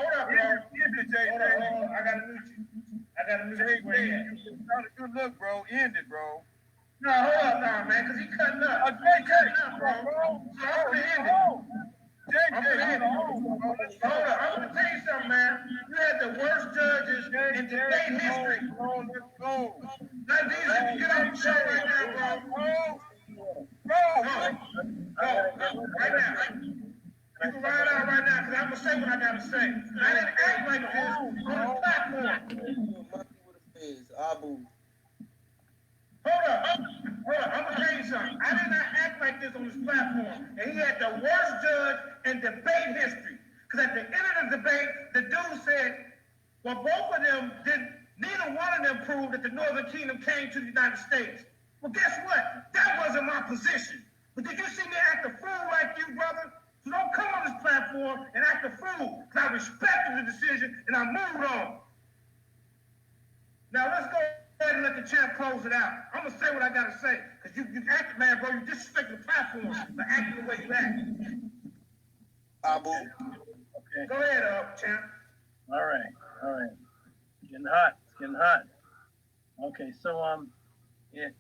gotta mute you. Good look, bro. End it, bro. No, hold up, man, 'cause he cutting up. He cutting up, bro. So I'm gonna end it. Hold up, I'm gonna tell you something, man. You had the worst judges in debate history. Let's go. Now, these, you can get on the show right now, bro. Go, right now. You can ride out right now, because I'm going to say what I got to say. I didn't act like this on the platform. Monkey with a fizz. Abu. Hold up. I'm going to tell you something. I did not act like this on this platform. And he had the worst judge in debate history. Because at the end of the debate, the dude said, well, both of them neither one of them proved that the Northern Kingdom came to the United States. Well, guess what? That wasn't my position. But did you see me act a fool like you, brother? So don't come on this platform and act a fool, because I respected the decision and I moved on. Now let's go ahead and let the champ close it out. I'm gonna say what I gotta say, because you acted, man, bro. You disrespected the platform by acting the way you act. Abu. Okay. Go ahead, champ. All right. Getting hot. Okay, so it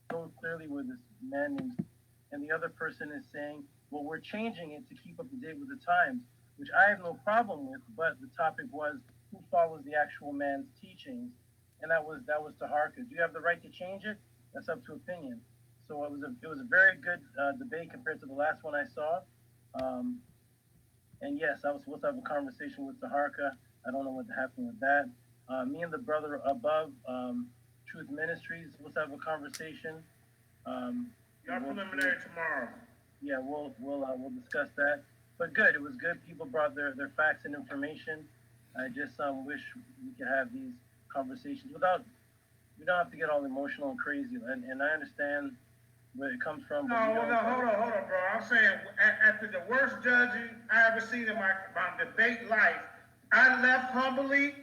so clearly where this man named and the other person is saying, well, we're changing it to keep up to date with the times, which I have no problem with, but the topic was who follows the actual man's teachings, and that was Taharka. Do you have the right to change it? That's up to opinion. So it was a very good debate compared to the last one I saw. And yes, I was supposed to have a conversation with Taharka. I don't know what happened with that. Me and the brother above, Truth Ministries, supposed to have a conversation. Y'all preliminary tomorrow. Yeah, we'll discuss that. But good, it was good. People brought their facts and information. I just wish we could have these conversations without. We don't have to get all emotional and crazy. And I understand where it comes from. No, hold on, bro. I'm saying after the worst judging I ever seen in my debate life, I left humbly.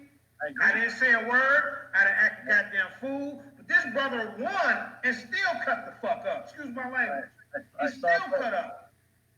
I didn't say a word. I didn't act a goddamn fool. But this brother won and still cut the fuck up. Excuse my language. He still cut up.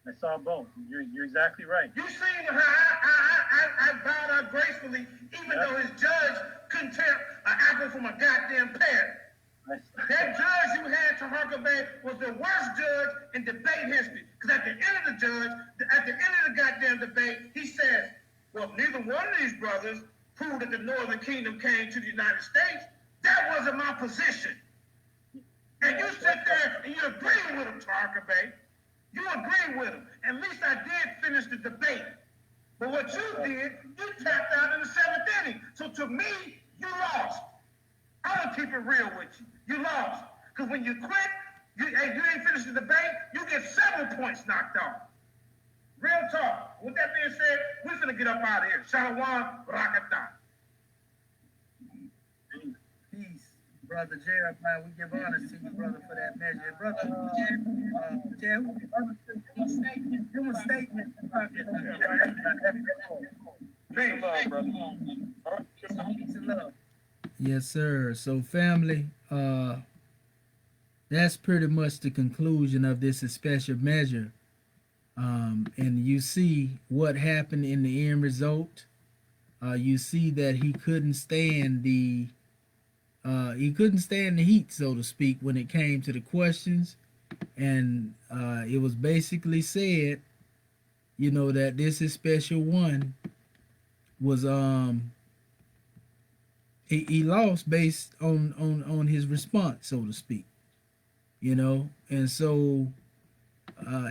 I saw both. You're exactly right. You seen how I bowed out gracefully, even though his judge couldn't tear an apple from a goddamn pear. That judge you had, Taharka Bay, was the worst judge in debate history. Because at the end of the goddamn debate, he says, well, neither one of these brothers proved that the Northern Kingdom came to the United States. That wasn't my position. And you sit there and you agree with him, Taharka Bay. You agree with him. At least I did finish the debate. But what you did, you tapped out in the seventh inning. So to me, you lost. I'm going to keep it real with you. You lost. Because when you quit, you ain't finished the debate, you get 7 points knocked off. Real talk. With that being said, we're finna get up out of here. Shalom, Rakatah. Peace. Brother Jeremiah, we give honor to you, brother, for that measure. Brother, give a statement. Peace and love. Yes, sir. So, family, that's pretty much the conclusion of this special measure. And you see what happened in the end result. You see that he couldn't stand the heat, so to speak, when it came to the questions. And it was basically said, that this is special one was he lost based on his response, so to speak. And so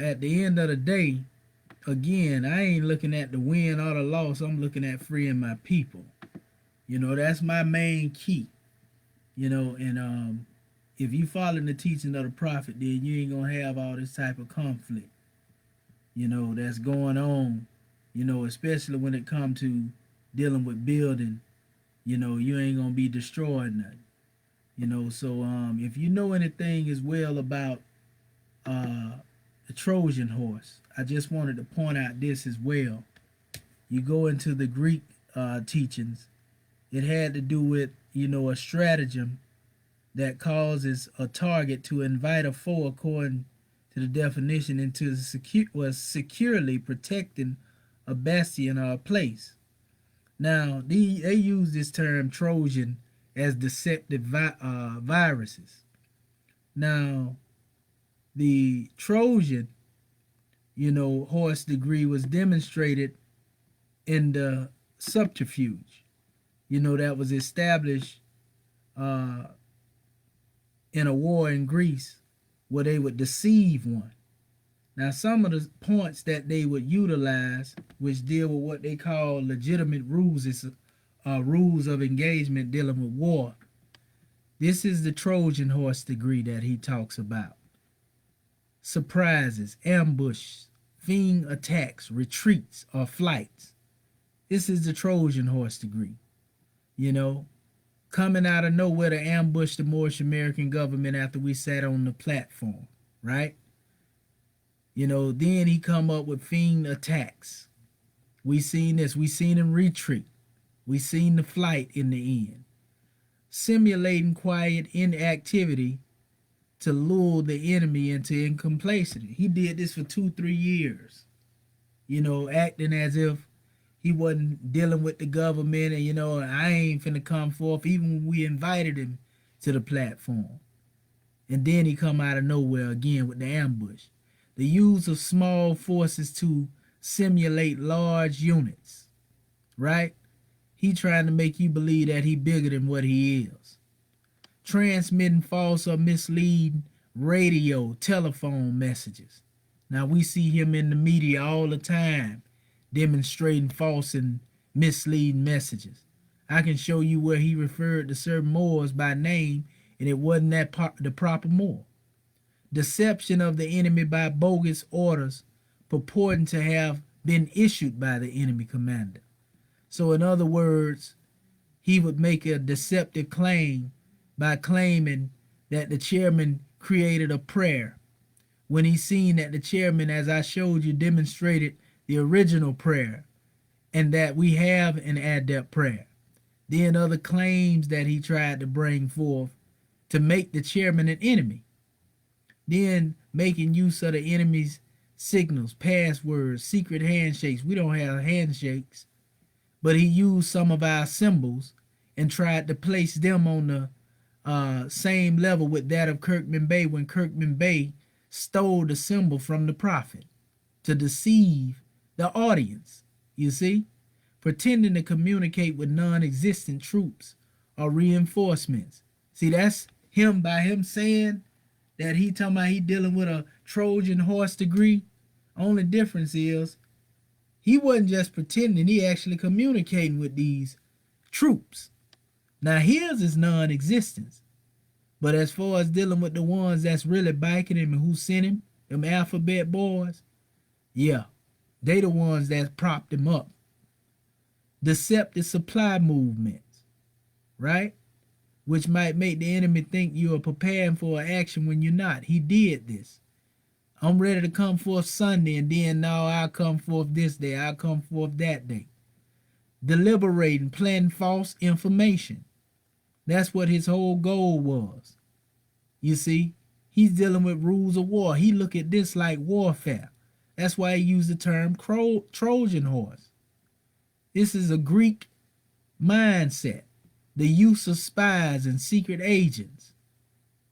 at the end of the day, again, I ain't looking at the win or the loss. I'm looking at freeing my people. That's my main key. And if you follow the teaching of the prophet, then you ain't gonna have all this type of conflict, that's going on, especially when it comes to dealing with building, you ain't gonna be destroying nothing. You know, so if you know anything as well about the Trojan horse, I just wanted to point out this as well. You go into the Greek teachings, it had to do with, you know, a stratagem that causes a target to invite a foe according to the definition into was securely protecting a bastion or a place. Now, they use this term Trojan as deceptive viruses. Now, the Trojan, you know, horse degree was demonstrated in the subterfuge, you know, that was established uh, in a war in Greece where they would deceive one. Now, some of the points that they would utilize, which deal with what they call legitimate rules, is rules of engagement dealing with war. This is the Trojan horse degree that he talks about. Surprises, ambushes, fiend attacks, retreats, or flights. This is the Trojan horse degree. You know, coming out of nowhere to ambush the Moorish American government after we sat on the platform, right? You know, then he come up with fiend attacks. We seen this. We seen him retreat. We seen the flight in the end. Simulating quiet inactivity to lure the enemy into incomplacency. He did this for 2-3 years. You know, acting as if he wasn't dealing with the government and, you know, I ain't finna come forth even when we invited him to the platform. And then he come out of nowhere again with the ambush. The use of small forces to simulate large units, right? He trying to make you believe that he bigger than what he is. Transmitting false or misleading radio, telephone messages. Now we see him in the media all the time demonstrating false and misleading messages. I can show you where he referred to certain Moors by name and it wasn't the proper Moor. Deception of the enemy by bogus orders purporting to have been issued by the enemy commander. So in other words, he would make a deceptive claim by claiming that the chairman created a prayer when he seen that the chairman, as I showed you, demonstrated the original prayer and that we have an adept prayer. Then other claims that he tried to bring forth to make the chairman an enemy. Then making use of the enemy's signals, passwords, secret handshakes. We don't have handshakes, but he used some of our symbols and tried to place them on the same level with that of Kirkman Bey when Kirkman Bey stole the symbol from the prophet to deceive the audience, you see, pretending to communicate with non-existent troops or reinforcements. See, that's him by him saying that he talking about he dealing with a Trojan horse degree. Only difference is he wasn't just pretending, he actually communicating with these troops. Now his is non-existence. But as far as dealing with the ones that's really biking him and who sent him, them alphabet boys, yeah, they the ones that propped him up. Deceptive supply movements, right? Which might make the enemy think you are preparing for an action when you're not. He did this. I'm ready to come forth Sunday, and then now I'll come forth this day, I'll come forth that day. Deliberating, planting false information. That's what his whole goal was. You see, he's dealing with rules of war. He look at this like warfare. That's why he used the term Trojan horse. This is a Greek mindset. The use of spies and secret agents.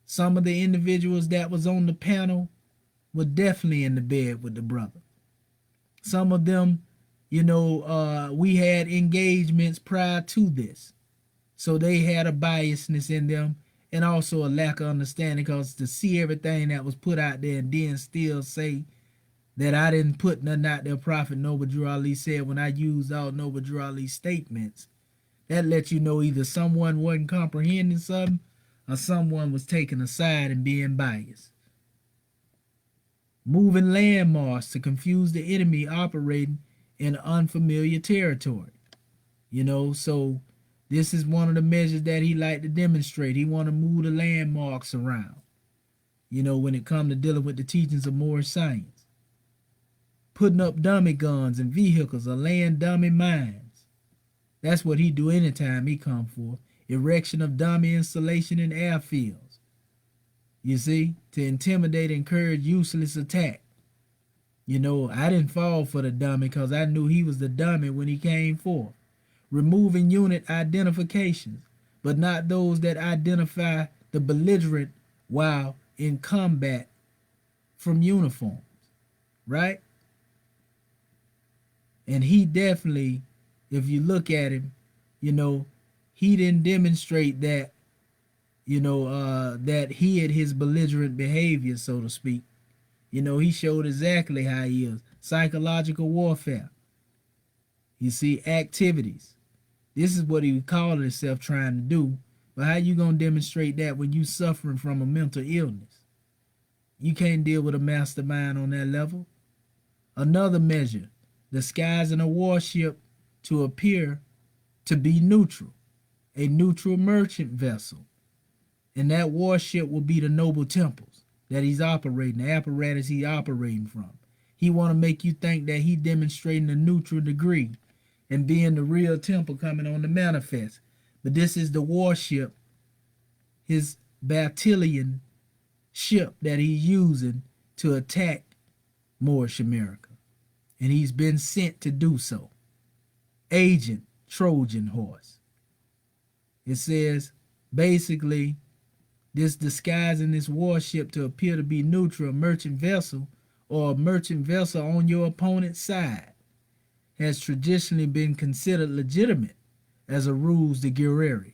Some of the individuals that was on the panel were definitely in the bed with the brother. Some of them, you know, we had engagements prior to this. So they had a biasness in them and also a lack of understanding, because to see everything that was put out there and then still say that I didn't put nothing out there Prophet Noble Drew Ali said when I used all Noble Drew Ali's statements, that lets you know either someone wasn't comprehending something or someone was taking a side and being biased. Moving landmarks to confuse the enemy operating in unfamiliar territory. You know, so This is one of the measures that he like to demonstrate. He want to move the landmarks around. When it come to dealing with the teachings of Moorish science. Putting up dummy guns and vehicles or laying dummy mines. That's what he do anytime he come for. Erection of dummy installation in airfields. You see, to intimidate and encourage useless attack. I didn't fall for the dummy because I knew he was the dummy when he came forth. Removing unit identifications, but not those that identify the belligerent while in combat from uniforms, right? And he definitely, if you look at him, he didn't demonstrate that, that he had his belligerent behavior, so to speak. He showed exactly how he is. Psychological warfare. You see, activities. This is what he would call himself trying to do. But how you going to demonstrate that when you suffering from a mental illness? You can't deal with a mastermind on that level. Another measure, disguising a warship to appear to be neutral, a neutral merchant vessel. And that warship will be the noble temples that he's operating, the apparatus he's operating from. He want to make you think that he demonstrating a neutral degree and being the real temple coming on the manifest. But this is the warship, his battalion ship that he's using to attack Moorish America. And he's been sent to do so. Agent Trojan horse. It says, basically, this disguising this warship to appear to be neutral, a merchant vessel, or a merchant vessel on your opponent's side, has traditionally been considered legitimate as a ruse de guerrilla.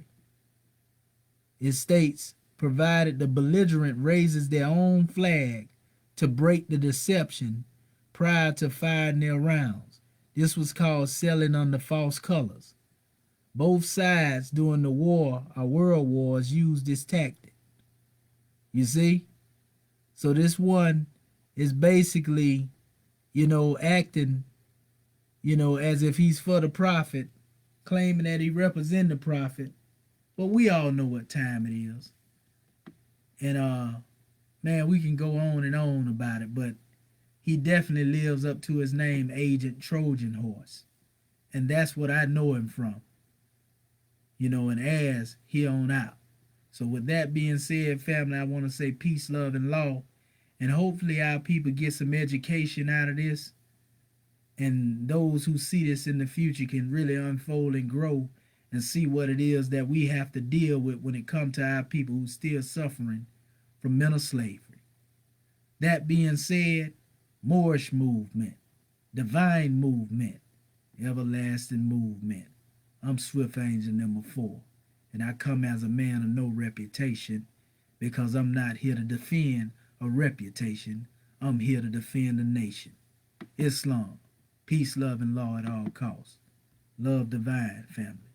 It states, provided the belligerent raises their own flag to break the deception prior to firing their rounds. This was called selling under false colors. Both sides during the war or world wars used this tactic. You see? So this one is basically, acting, as if he's for the prophet, claiming that he represents the prophet. But we all know what time it is. And, man, we can go on and on about it, but he definitely lives up to his name, Agent Trojan Horse. And that's what I know him from, and as here on out. So with that being said, family, I want to say peace, love, and law. And hopefully our people get some education out of this. And those who see this in the future can really unfold and grow and see what it is that we have to deal with when it comes to our people who still suffering from mental slavery. That being said, Moorish movement, divine movement, everlasting movement. I'm Swift Angel number 4. And I come as a man of no reputation because I'm not here to defend a reputation. I'm here to defend the nation. Islam, peace, love, and law at all costs. Love divine, family.